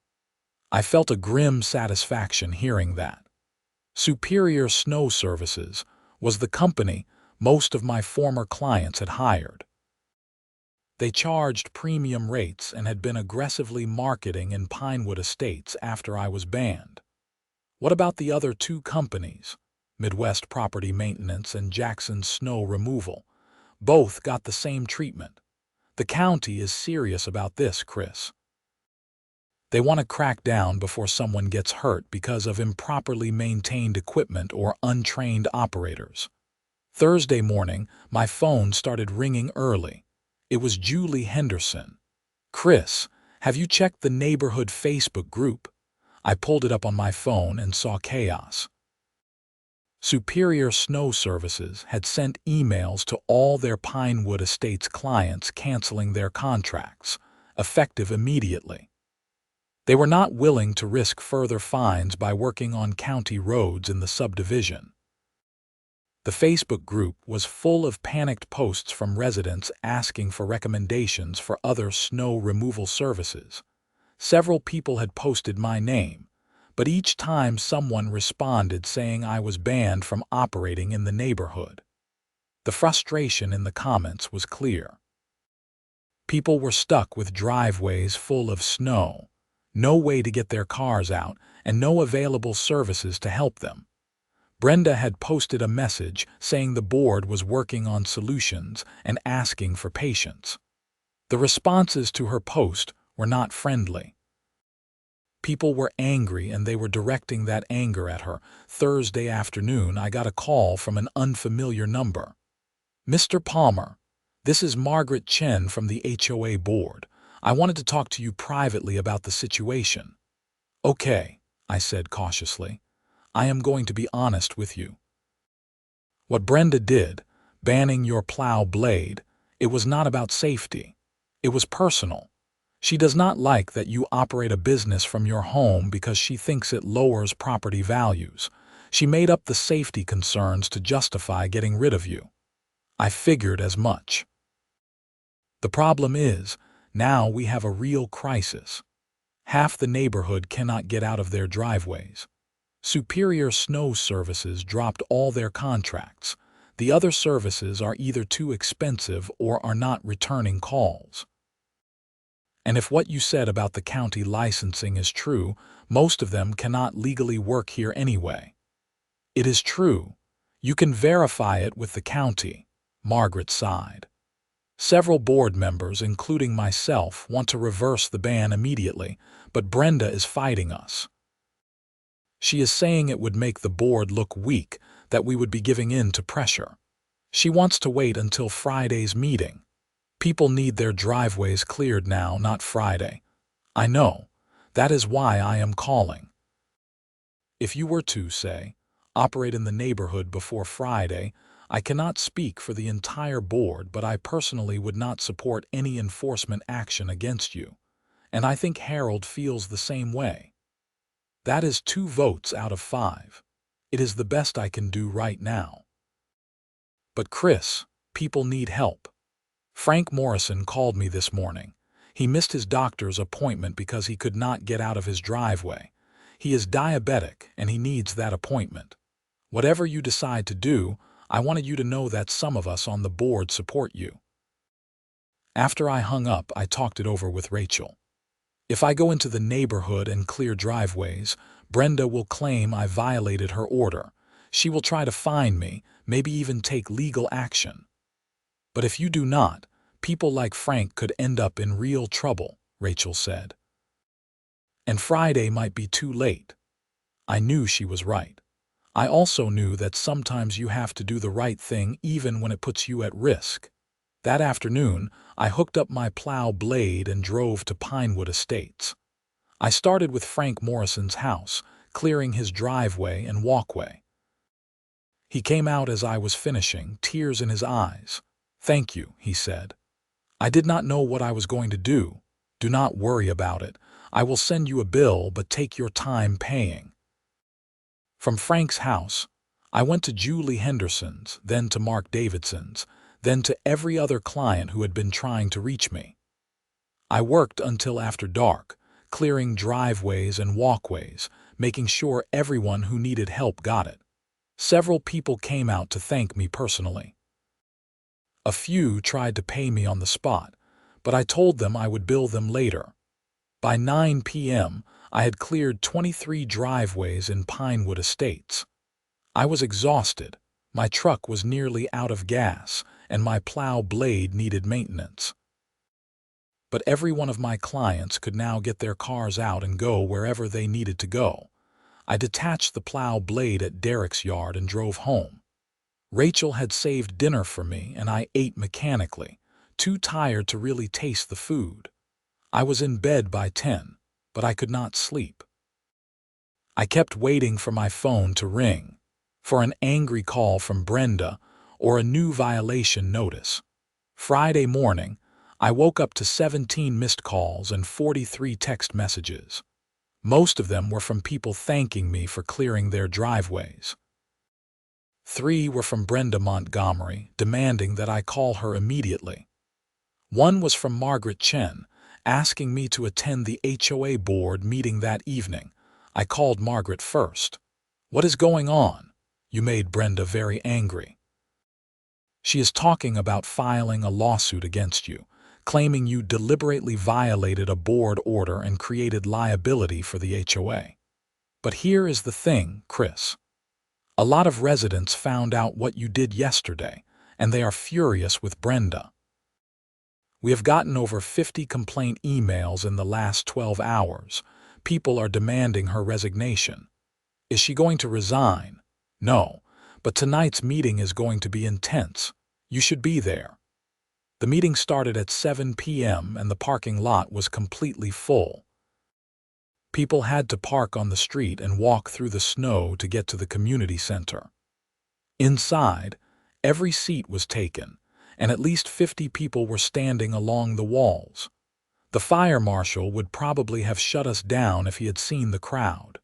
I felt a grim satisfaction hearing that. Superior Snow Services was the company most of my former clients had hired. They charged premium rates and had been aggressively marketing in Pinewood Estates after I was banned. What about the other two companies, Midwest Property Maintenance and Jackson Snow Removal? Both got the same treatment. The county is serious about this, Chris. They want to crack down before someone gets hurt because of improperly maintained equipment or untrained operators. Thursday morning, my phone started ringing early. It was Julie Henderson. Chris, have you checked the neighborhood Facebook group? I pulled it up on my phone and saw chaos. Superior Snow Services had sent emails to all their Pinewood Estates clients canceling their contracts, effective immediately. They were not willing to risk further fines by working on county roads in the subdivision. The Facebook group was full of panicked posts from residents asking for recommendations for other snow removal services. Several people had posted my name, but each time someone responded saying I was banned from operating in the neighborhood. The frustration in the comments was clear. People were stuck with driveways full of snow, no way to get their cars out, and no available services to help them. Brenda had posted a message saying the board was working on solutions and asking for patience. The responses to her post were not friendly. People were angry and they were directing that anger at her. Thursday afternoon, I got a call from an unfamiliar number. Mr. Palmer, this is Margaret Chen from the HOA board. I wanted to talk to you privately about the situation. Okay, I said cautiously. I am going to be honest with you. What Brenda did, banning your plow blade, it was not about safety. It was personal. She does not like that you operate a business from your home because she thinks it lowers property values. She made up the safety concerns to justify getting rid of you. I figured as much. The problem is, now we have a real crisis. Half the neighborhood cannot get out of their driveways. Superior Snow Services dropped all their contracts. The other services are either too expensive or are not returning calls. And if what you said about the county licensing is true, most of them cannot legally work here anyway. It is true. You can verify it with the county, Margaret sighed. Several board members, including myself, want to reverse the ban immediately, but Brenda is fighting us. She is saying it would make the board look weak, that we would be giving in to pressure. She wants to wait until Friday's meeting. People need their driveways cleared now, not Friday. I know. That is why I am calling. If you were to, say, operate in the neighborhood before Friday, I cannot speak for the entire board, but I personally would not support any enforcement action against you. And I think Harold feels the same way. That is 2 votes out of 5. It is the best I can do right now. But Chris, people need help. Frank Morrison called me this morning. He missed his doctor's appointment because he could not get out of his driveway. He is diabetic and he needs that appointment. Whatever you decide to do, I wanted you to know that some of us on the board support you. After I hung up, I talked it over with Rachel. If I go into the neighborhood and clear driveways, Brenda will claim I violated her order. She will try to fine me, maybe even take legal action. But if you do not, people like Frank could end up in real trouble, Rachel said. And Friday might be too late. I knew she was right. I also knew that sometimes you have to do the right thing even when it puts you at risk. That afternoon, I hooked up my plow blade and drove to Pinewood Estates. I started with Frank Morrison's house, clearing his driveway and walkway. He came out as I was finishing, tears in his eyes. "Thank you," he said. "I did not know what I was going to do. Do not worry about it. I will send you a bill, but take your time paying." From Frank's house, I went to Julie Henderson's, then to Mark Davidson's, then to every other client who had been trying to reach me. I worked until after dark, clearing driveways and walkways, making sure everyone who needed help got it. Several people came out to thank me personally. A few tried to pay me on the spot, but I told them I would bill them later. By 9 p.m., I had cleared 23 driveways in Pinewood Estates. I was exhausted, my truck was nearly out of gas, and my plow blade needed maintenance. But every one of my clients could now get their cars out and go wherever they needed to go. I detached the plow blade at Derek's yard and drove home. Rachel had saved dinner for me, and I ate mechanically, too tired to really taste the food. I was in bed by 10, but I could not sleep. I kept waiting for my phone to ring, for an angry call from Brenda or a new violation notice. Friday morning, I woke up to 17 missed calls and 43 text messages. Most of them were from people thanking me for clearing their driveways. 3 were from Brenda Montgomery, demanding that I call her immediately. 1 was from Margaret Chen, asking me to attend the HOA board meeting that evening. I called Margaret first. "What is going on? You made Brenda very angry. She is talking about filing a lawsuit against you, claiming you deliberately violated a board order and created liability for the HOA. But here is the thing, Chris. A lot of residents found out what you did yesterday, and they are furious with Brenda. We have gotten over 50 complaint emails in the last 12 hours. People are demanding her resignation. Is she going to resign? No, but tonight's meeting is going to be intense. You should be there." The meeting started at 7 p.m. and the parking lot was completely full. People had to park on the street and walk through the snow to get to the community center. Inside, every seat was taken, and at least 50 people were standing along the walls. The fire marshal would probably have shut us down if he had seen the crowd.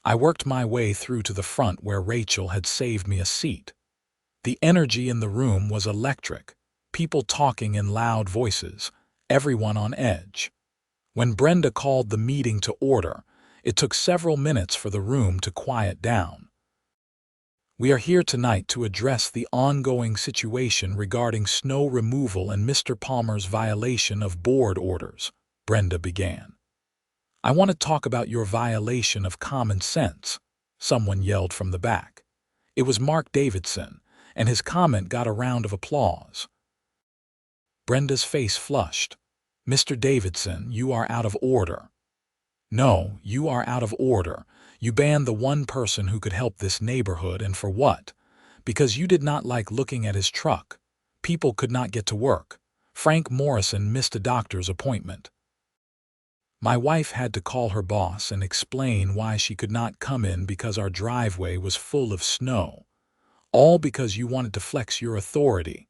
I worked my way through to the front where Rachel had saved me a seat. The energy in the room was electric, people talking in loud voices, everyone on edge. When Brenda called the meeting to order, it took several minutes for the room to quiet down. "We are here tonight to address the ongoing situation regarding snow removal and Mr. Palmer's violation of board orders," Brenda began. "I want to talk about your violation of common sense," someone yelled from the back. It was Mark Davidson, and his comment got a round of applause. Brenda's face flushed. "Mr. Davidson, you are out of order." "No, you are out of order. You banned the one person who could help this neighborhood, and for what? Because you did not like looking at his truck. People could not get to work. Frank Morrison missed a doctor's appointment. My wife had to call her boss and explain why she could not come in because our driveway was full of snow. All because you wanted to flex your authority."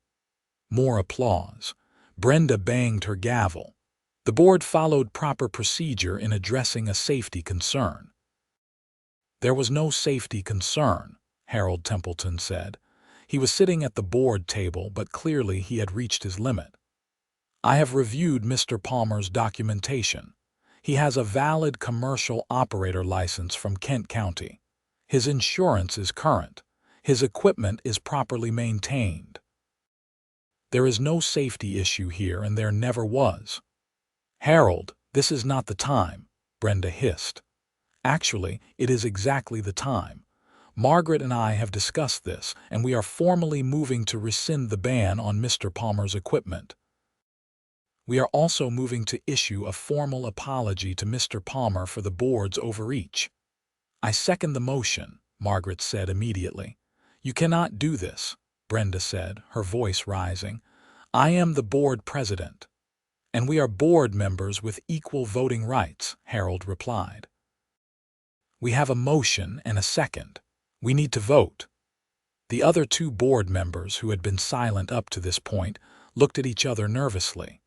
More applause. Brenda banged her gavel. The board followed proper procedure in addressing a safety concern. "There was no safety concern," Harold Templeton said. He was sitting at the board table, but clearly he had reached his limit. "I have reviewed Mr. Palmer's documentation. He has a valid commercial operator license from Kent County. His insurance is current. His equipment is properly maintained. There is no safety issue here, and there never was." "Harold, this is not the time," Brenda hissed. "Actually, it is exactly the time. Margaret and I have discussed this, and we are formally moving to rescind the ban on Mr. Palmer's equipment. We are also moving to issue a formal apology to Mr. Palmer for the board's overreach." "I second the motion," Margaret said immediately. "You cannot do this," Brenda said, her voice rising. "I am the board president." "And we are board members with equal voting rights," Harold replied. "We have a motion and a second. We need to vote." The other 2 board members, who had been silent up to this point, looked at each other nervously.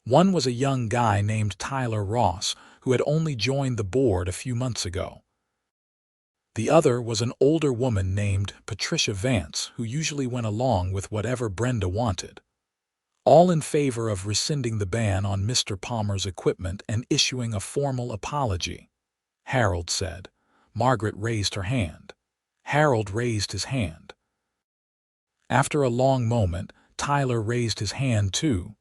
One was a young guy named Tyler Ross, who had only joined the board a few months ago. The other was an older woman named Patricia Vance, who usually went along with whatever Brenda wanted. All in favor of rescinding the ban on Mr. Palmer's equipment and issuing a formal apology, Harold said. Margaret raised her hand. Harold raised his hand. After a long moment, Tyler raised his hand too.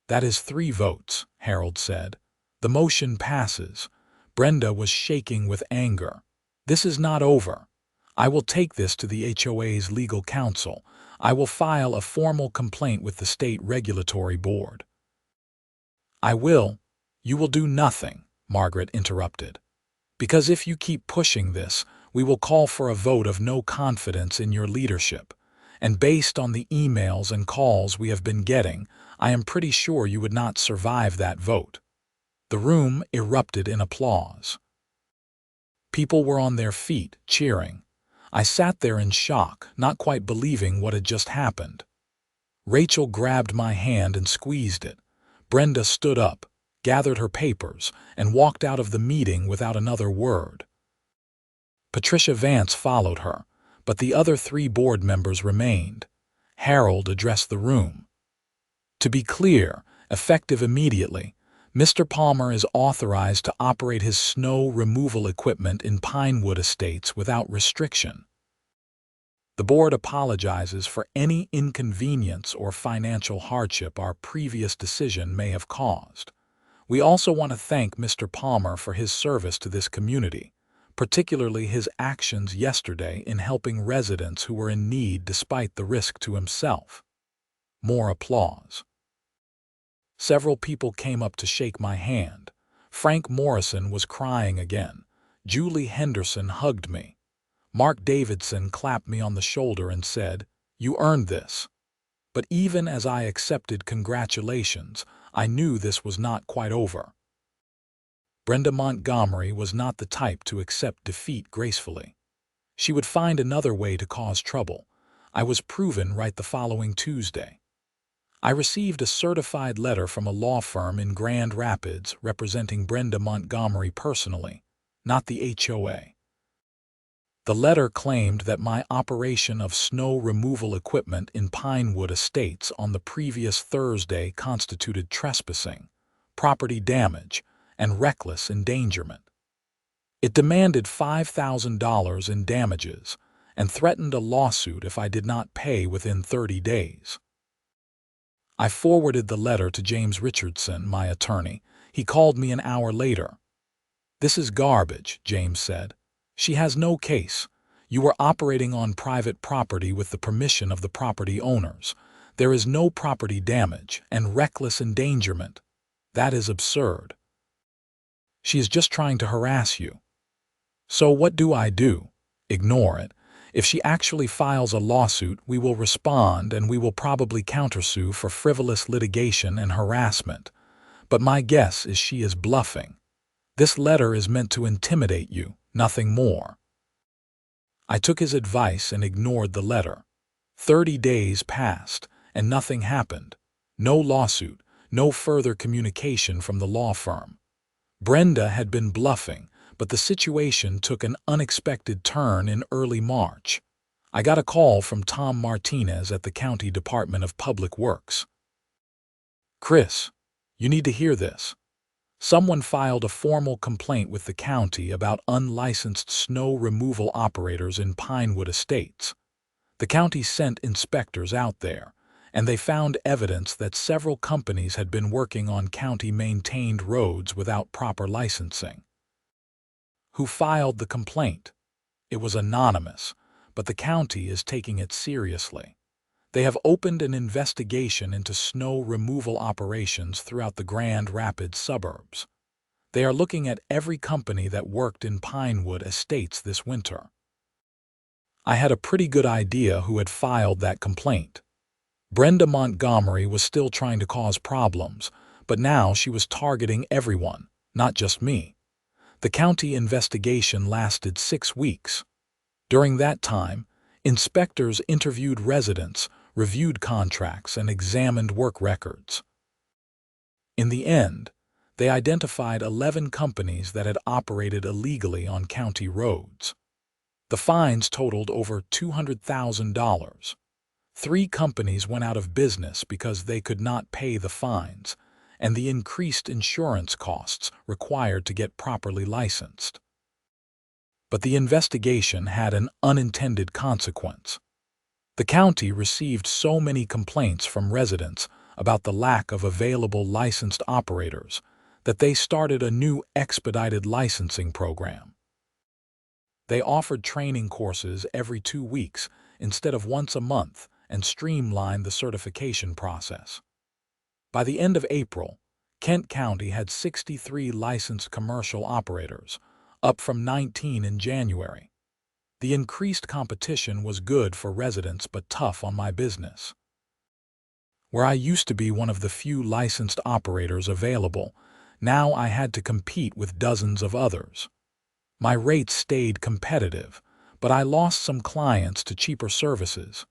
That is 3 votes, Harold said. The motion passes. Brenda was shaking with anger. This is not over. I will take this to the HOA's legal counsel. I will file a formal complaint with the state regulatory board. I will. You will do nothing, Margaret interrupted. Because if you keep pushing this, we will call for a vote of no confidence in your leadership. And based on the emails and calls we have been getting, I am pretty sure you would not survive that vote. The room erupted in applause. People were on their feet, cheering. I sat there in shock, not quite believing what had just happened. Rachel grabbed my hand and squeezed it. Brenda stood up, gathered her papers, and walked out of the meeting without another word. Patricia Vance followed her, but the other 3 board members remained. Harold addressed the room. To be clear, effective immediately, Mr. Palmer is authorized to operate his snow removal equipment in Pinewood Estates without restriction. The board apologizes for any inconvenience or financial hardship our previous decision may have caused. We also want to thank Mr. Palmer for his service to this community, particularly his actions yesterday in helping residents who were in need despite the risk to himself. More applause. Several people came up to shake my hand. Frank Morrison was crying again. Julie Henderson hugged me. Mark Davidson clapped me on the shoulder and said, "You earned this." But even as I accepted congratulations, I knew this was not quite over. Brenda Montgomery was not the type to accept defeat gracefully. She would find another way to cause trouble. I was proven right the following Tuesday. I received a certified letter from a law firm in Grand Rapids representing Brenda Montgomery personally, not the HOA. The letter claimed that my operation of snow removal equipment in Pinewood Estates on the previous Thursday constituted trespassing, property damage, and reckless endangerment. It demanded $5,000 in damages and threatened a lawsuit if I did not pay within 30 days. I forwarded the letter to James Richardson, my attorney. He called me an hour later. "This is garbage," James said. "She has no case. You were operating on private property with the permission of the property owners. There is no property damage and reckless endangerment. That is absurd. She is just trying to harass you." So what do? Ignore it. If she actually files a lawsuit, we will respond and we will probably countersue for frivolous litigation and harassment. But my guess is she is bluffing. This letter is meant to intimidate you, nothing more. I took his advice and ignored the letter. 30 days passed, and nothing happened. No lawsuit, no further communication from the law firm. Brenda had been bluffing, but the situation took an unexpected turn in early March. I got a call from Tom Martinez at the County Department of Public Works. "Chris, you need to hear this. Someone filed a formal complaint with the county about unlicensed snow removal operators in Pinewood Estates. The county sent inspectors out there, and they found evidence that several companies had been working on county-maintained roads without proper licensing." Who filed the complaint? It was anonymous, but the county is taking it seriously. They have opened an investigation into snow removal operations throughout the Grand Rapids suburbs. They are looking at every company that worked in Pinewood Estates this winter. I had a pretty good idea who had filed that complaint. Brenda Montgomery was still trying to cause problems, but now she was targeting everyone, not just me. The county investigation lasted 6 weeks. During that time, inspectors interviewed residents, reviewed contracts, and examined work records. In the end, they identified 11 companies that had operated illegally on county roads. The fines totaled over $200,000. 3 companies went out of business because they could not pay the fines, and the increased insurance costs required to get properly licensed. But the investigation had an unintended consequence. The county received so many complaints from residents about the lack of available licensed operators that they started a new expedited licensing program. They offered training courses every 2 weeks instead of once a month and streamlined the certification process. By the end of April, Kent County had 63 licensed commercial operators, up from 19 in January. The increased competition was good for residents but tough on my business. Where I used to be one of the few licensed operators available, now I had to compete with dozens of others. My rates stayed competitive, but I lost some clients to cheaper services.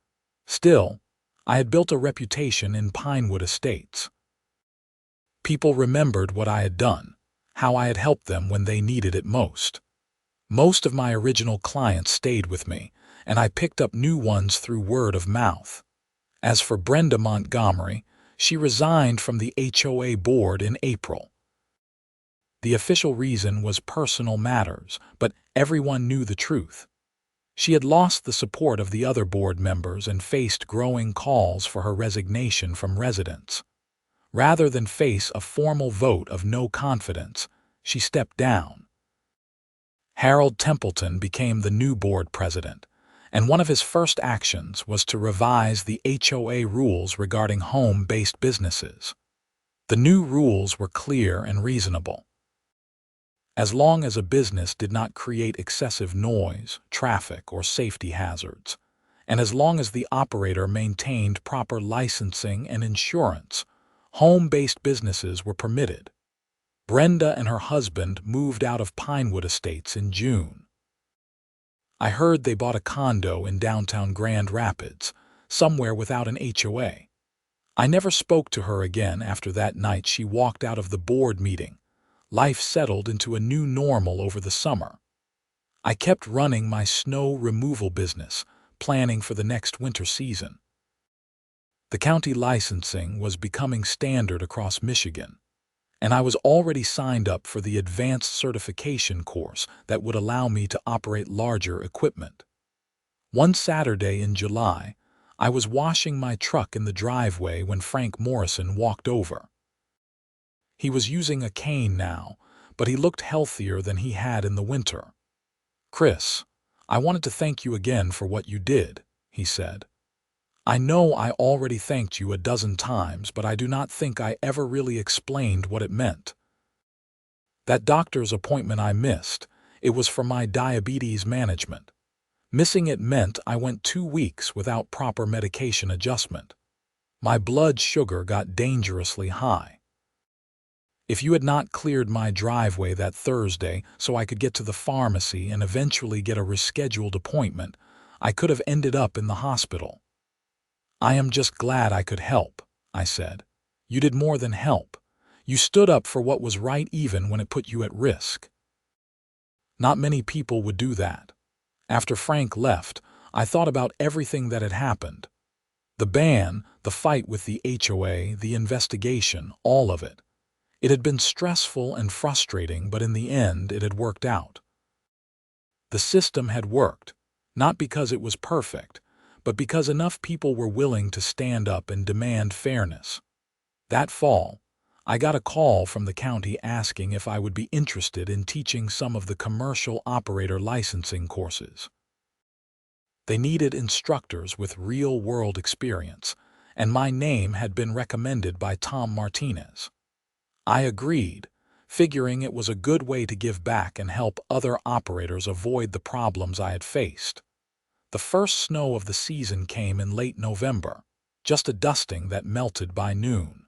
Still, I had built a reputation in Pinewood Estates. People remembered what I had done, how I had helped them when they needed it most. Most of my original clients stayed with me, and I picked up new ones through word of mouth. As for Brenda Montgomery, she resigned from the HOA board in April. The official reason was personal matters, but everyone knew the truth. She had lost the support of the other board members and faced growing calls for her resignation from residents. Rather than face a formal vote of no confidence, she stepped down. Harold Templeton became the new board president, and one of his first actions was to revise the HOA rules regarding home-based businesses. The new rules were clear and reasonable. As long as a business did not create excessive noise, traffic, or safety hazards, and as long as the operator maintained proper licensing and insurance, home-based businesses were permitted. Brenda and her husband moved out of Pinewood Estates in June. I heard they bought a condo in downtown Grand Rapids, somewhere without an HOA. I never spoke to her again after that night she walked out of the board meeting. Life settled into a new normal over the summer. I kept running my snow removal business, planning for the next winter season. The county licensing was becoming standard across Michigan, and I was already signed up for the advanced certification course that would allow me to operate larger equipment. One Saturday in July, I was washing my truck in the driveway when Frank Morrison walked over. He was using a cane now, but he looked healthier than he had in the winter. "Chris, I wanted to thank you again for what you did," he said. "I know I already thanked you a dozen times, but I do not think I ever really explained what it meant. That doctor's appointment I missed, it was for my diabetes management. Missing it meant I went 2 weeks without proper medication adjustment. My blood sugar got dangerously high. If you had not cleared my driveway that Thursday so I could get to the pharmacy and eventually get a rescheduled appointment, I could have ended up in the hospital." "I am just glad I could help," I said. "You did more than help. You stood up for what was right even when it put you at risk." Not many people would do that. After Frank left, I thought about everything that had happened. The ban, the fight with the HOA, the investigation, all of it. It had been stressful and frustrating, but in the end it had worked out. The system had worked, not because it was perfect, but because enough people were willing to stand up and demand fairness. That fall, I got a call from the county asking if I would be interested in teaching some of the commercial operator licensing courses. They needed instructors with real-world experience, and my name had been recommended by Tom Martinez. I agreed, figuring it was a good way to give back and help other operators avoid the problems I had faced. The first snow of the season came in late November, just a dusting that melted by noon.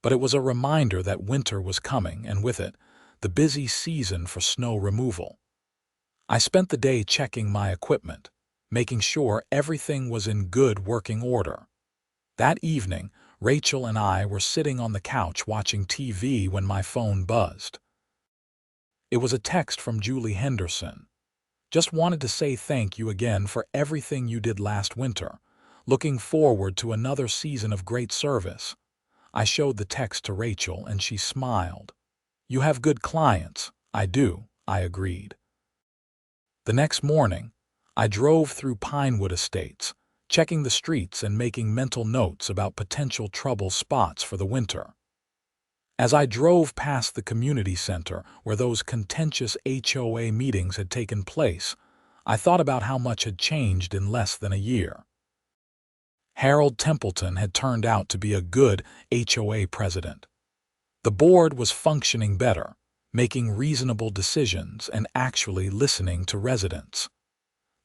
But it was a reminder that winter was coming, and with it, the busy season for snow removal. I spent the day checking my equipment, making sure everything was in good working order. That evening, Rachel and I were sitting on the couch watching TV when my phone buzzed. It was a text from Julie Henderson. Just wanted to say thank you again for everything you did last winter. Looking forward to another season of great service." I showed the text to Rachel and she smiled. "You have good clients." "I do," I agreed. The next morning, I drove through Pinewood Estates, checking the streets and making mental notes about potential trouble spots for the winter. As I drove past the community center where those contentious HOA meetings had taken place, I thought about how much had changed in less than a year. Harold Templeton had turned out to be a good HOA president. The board was functioning better, making reasonable decisions and actually listening to residents.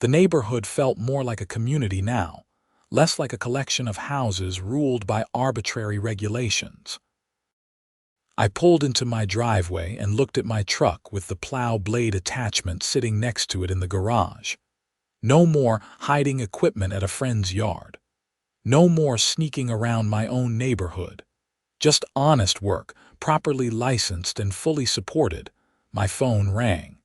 The neighborhood felt more like a community now, less like a collection of houses ruled by arbitrary regulations. I pulled into my driveway and looked at my truck with the plow blade attachment sitting next to it in the garage. No more hiding equipment at a friend's yard. No more sneaking around my own neighborhood. Just honest work, properly licensed and fully supported. My phone rang.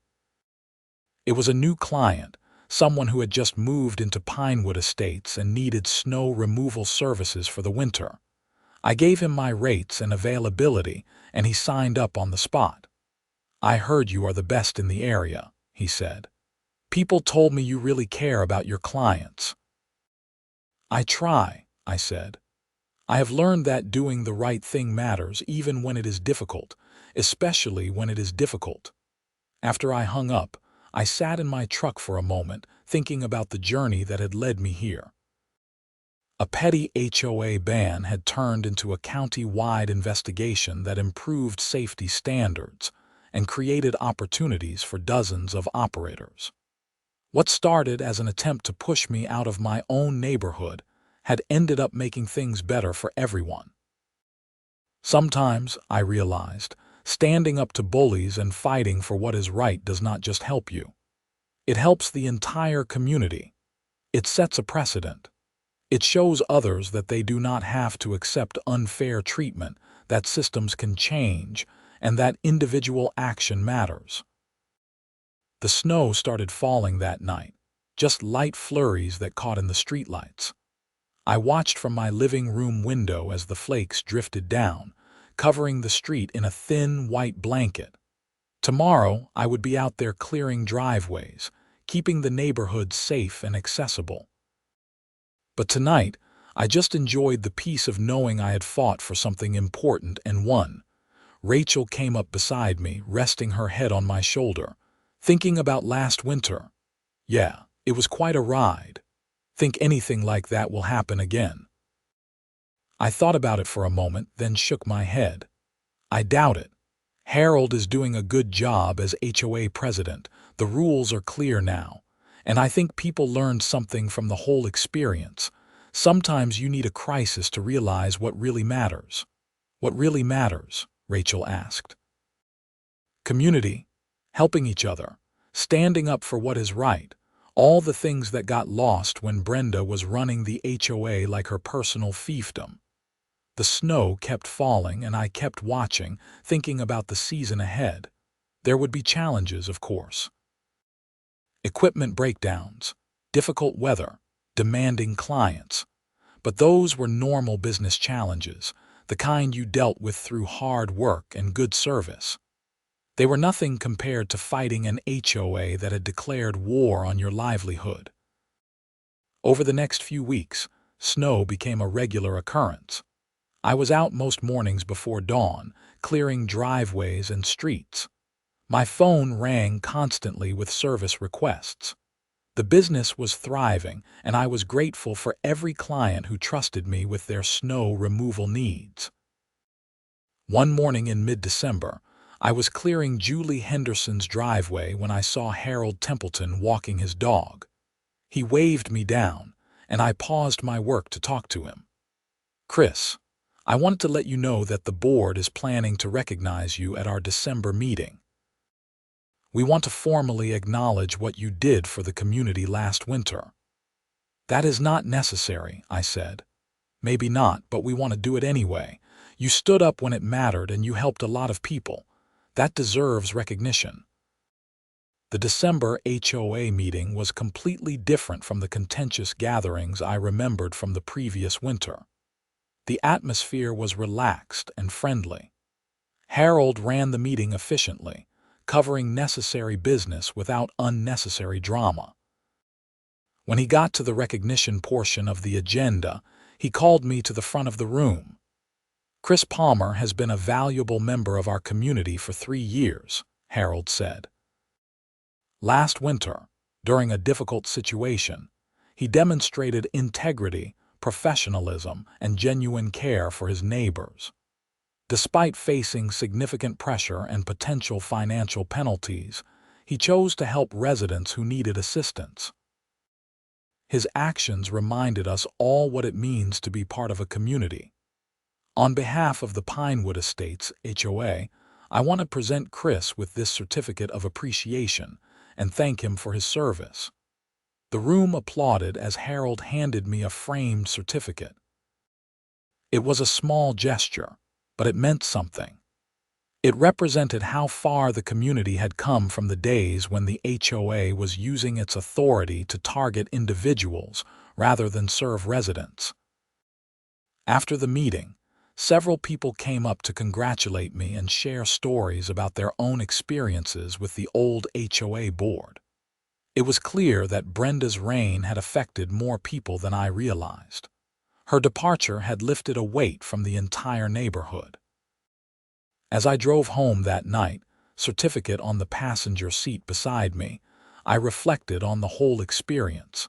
It was a new client, someone who had just moved into Pinewood Estates and needed snow removal services for the winter. I gave him my rates and availability, and he signed up on the spot. "I heard you are the best in the area," he said. "People told me you really care about your clients." "I try," I said. "I have learned that doing the right thing matters even when it is difficult, especially when it is difficult." After I hung up, I sat in my truck for a moment, thinking about the journey that had led me here. A petty HOA ban had turned into a county-wide investigation that improved safety standards and created opportunities for dozens of operators. What started as an attempt to push me out of my own neighborhood had ended up making things better for everyone. Sometimes, I realized, standing up to bullies and fighting for what is right does not just help you. It helps the entire community. It sets a precedent. It shows others that they do not have to accept unfair treatment, that systems can change, and that individual action matters. The snow started falling that night, just light flurries that caught in the streetlights. I watched from my living room window as the flakes drifted down, covering the street in a thin white blanket. Tomorrow, I would be out there clearing driveways, keeping the neighborhood safe and accessible. But tonight, I just enjoyed the peace of knowing I had fought for something important and won. Rachel came up beside me, resting her head on my shoulder. "Thinking about last winter?" "Yeah, it was quite a ride. Think anything like that will happen again?" I thought about it for a moment, then shook my head. "I doubt it. Harold is doing a good job as HOA president. The rules are clear now. And I think people learned something from the whole experience. Sometimes you need a crisis to realize what really matters." "What really matters?" Rachel asked. "Community, helping each other, standing up for what is right, all the things that got lost when Brenda was running the HOA like her personal fiefdom." The snow kept falling and I kept watching, thinking about the season ahead. There would be challenges, of course. Equipment breakdowns, difficult weather, demanding clients. But those were normal business challenges, the kind you dealt with through hard work and good service. They were nothing compared to fighting an HOA that had declared war on your livelihood. Over the next few weeks, snow became a regular occurrence. I was out most mornings before dawn, clearing driveways and streets. My phone rang constantly with service requests. The business was thriving, and I was grateful for every client who trusted me with their snow removal needs. One morning in mid-December, I was clearing Julie Henderson's driveway when I saw Harold Templeton walking his dog. He waved me down, and I paused my work to talk to him. "Chris, I wanted to let you know that the board is planning to recognize you at our December meeting. We want to formally acknowledge what you did for the community last winter." "That is not necessary," I said. "Maybe not, but we want to do it anyway. You stood up when it mattered and you helped a lot of people. That deserves recognition." The December HOA meeting was completely different from the contentious gatherings I remembered from the previous winter. The atmosphere was relaxed and friendly. Harold ran the meeting efficiently, covering necessary business without unnecessary drama. When he got to the recognition portion of the agenda, he called me to the front of the room. "Chris Palmer has been a valuable member of our community for 3 years," Harold said. "Last winter, during a difficult situation, he demonstrated integrity, professionalism, and genuine care for his neighbors. Despite facing significant pressure and potential financial penalties, he chose to help residents who needed assistance. His actions reminded us all what it means to be part of a community. On behalf of the Pinewood Estates HOA, I want to present Chris with this certificate of appreciation and thank him for his service." The room applauded as Harold handed me a framed certificate. It was a small gesture, but it meant something. It represented how far the community had come from the days when the HOA was using its authority to target individuals rather than serve residents. After the meeting, several people came up to congratulate me and share stories about their own experiences with the old HOA board. It was clear that Brenda's reign had affected more people than I realized. Her departure had lifted a weight from the entire neighborhood. As I drove home that night, certificate on the passenger seat beside me, I reflected on the whole experience.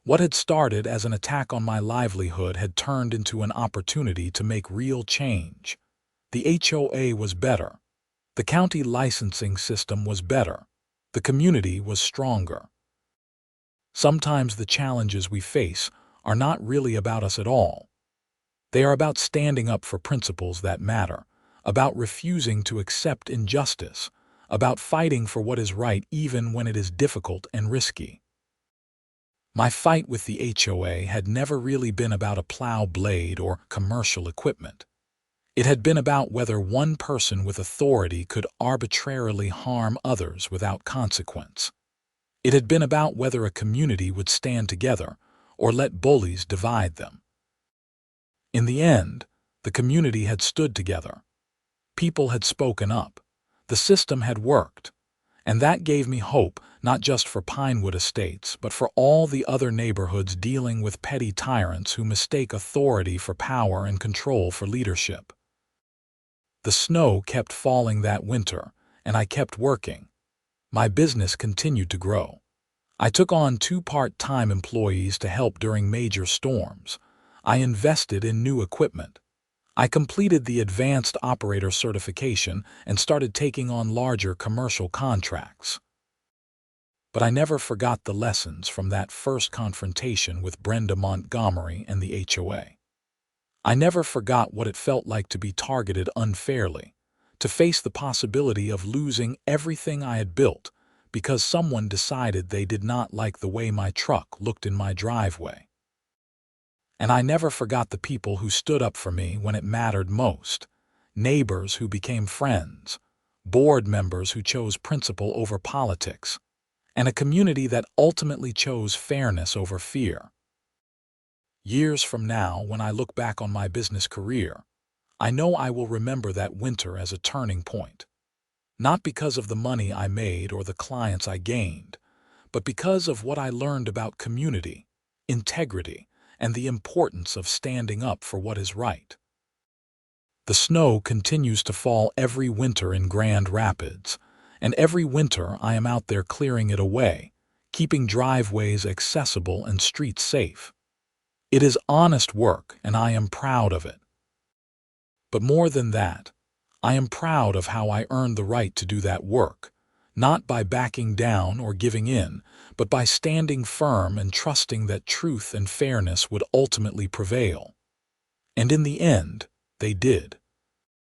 What had started as an attack on my livelihood had turned into an opportunity to make real change. The HOA was better. The county licensing system was better. The community was stronger. Sometimes the challenges we face are not really about us at all. They are about standing up for principles that matter, about refusing to accept injustice, about fighting for what is right even when it is difficult and risky. My fight with the HOA had never really been about a plow blade or commercial equipment. It had been about whether one person with authority could arbitrarily harm others without consequence. It had been about whether a community would stand together or let bullies divide them. In the end, the community had stood together. People had spoken up. The system had worked. And that gave me hope, not just for Pinewood Estates, but for all the other neighborhoods dealing with petty tyrants who mistake authority for power and control for leadership. The snow kept falling that winter, and I kept working. My business continued to grow. I took on 2 part-time employees to help during major storms. I invested in new equipment. I completed the advanced operator certification and started taking on larger commercial contracts. But I never forgot the lessons from that first confrontation with Brenda Montgomery and the HOA. I never forgot what it felt like to be targeted unfairly, to face the possibility of losing everything I had built because someone decided they did not like the way my truck looked in my driveway. And I never forgot the people who stood up for me when it mattered most, neighbors who became friends, board members who chose principle over politics, and a community that ultimately chose fairness over fear. Years from now, when I look back on my business career, I know I will remember that winter as a turning point. Not because of the money I made or the clients I gained, but because of what I learned about community, integrity, and the importance of standing up for what is right. The snow continues to fall every winter in Grand Rapids, and every winter I am out there clearing it away, keeping driveways accessible and streets safe. It is honest work, and I am proud of it. But more than that, I am proud of how I earned the right to do that work, not by backing down or giving in, but by standing firm and trusting that truth and fairness would ultimately prevail. And in the end, they did.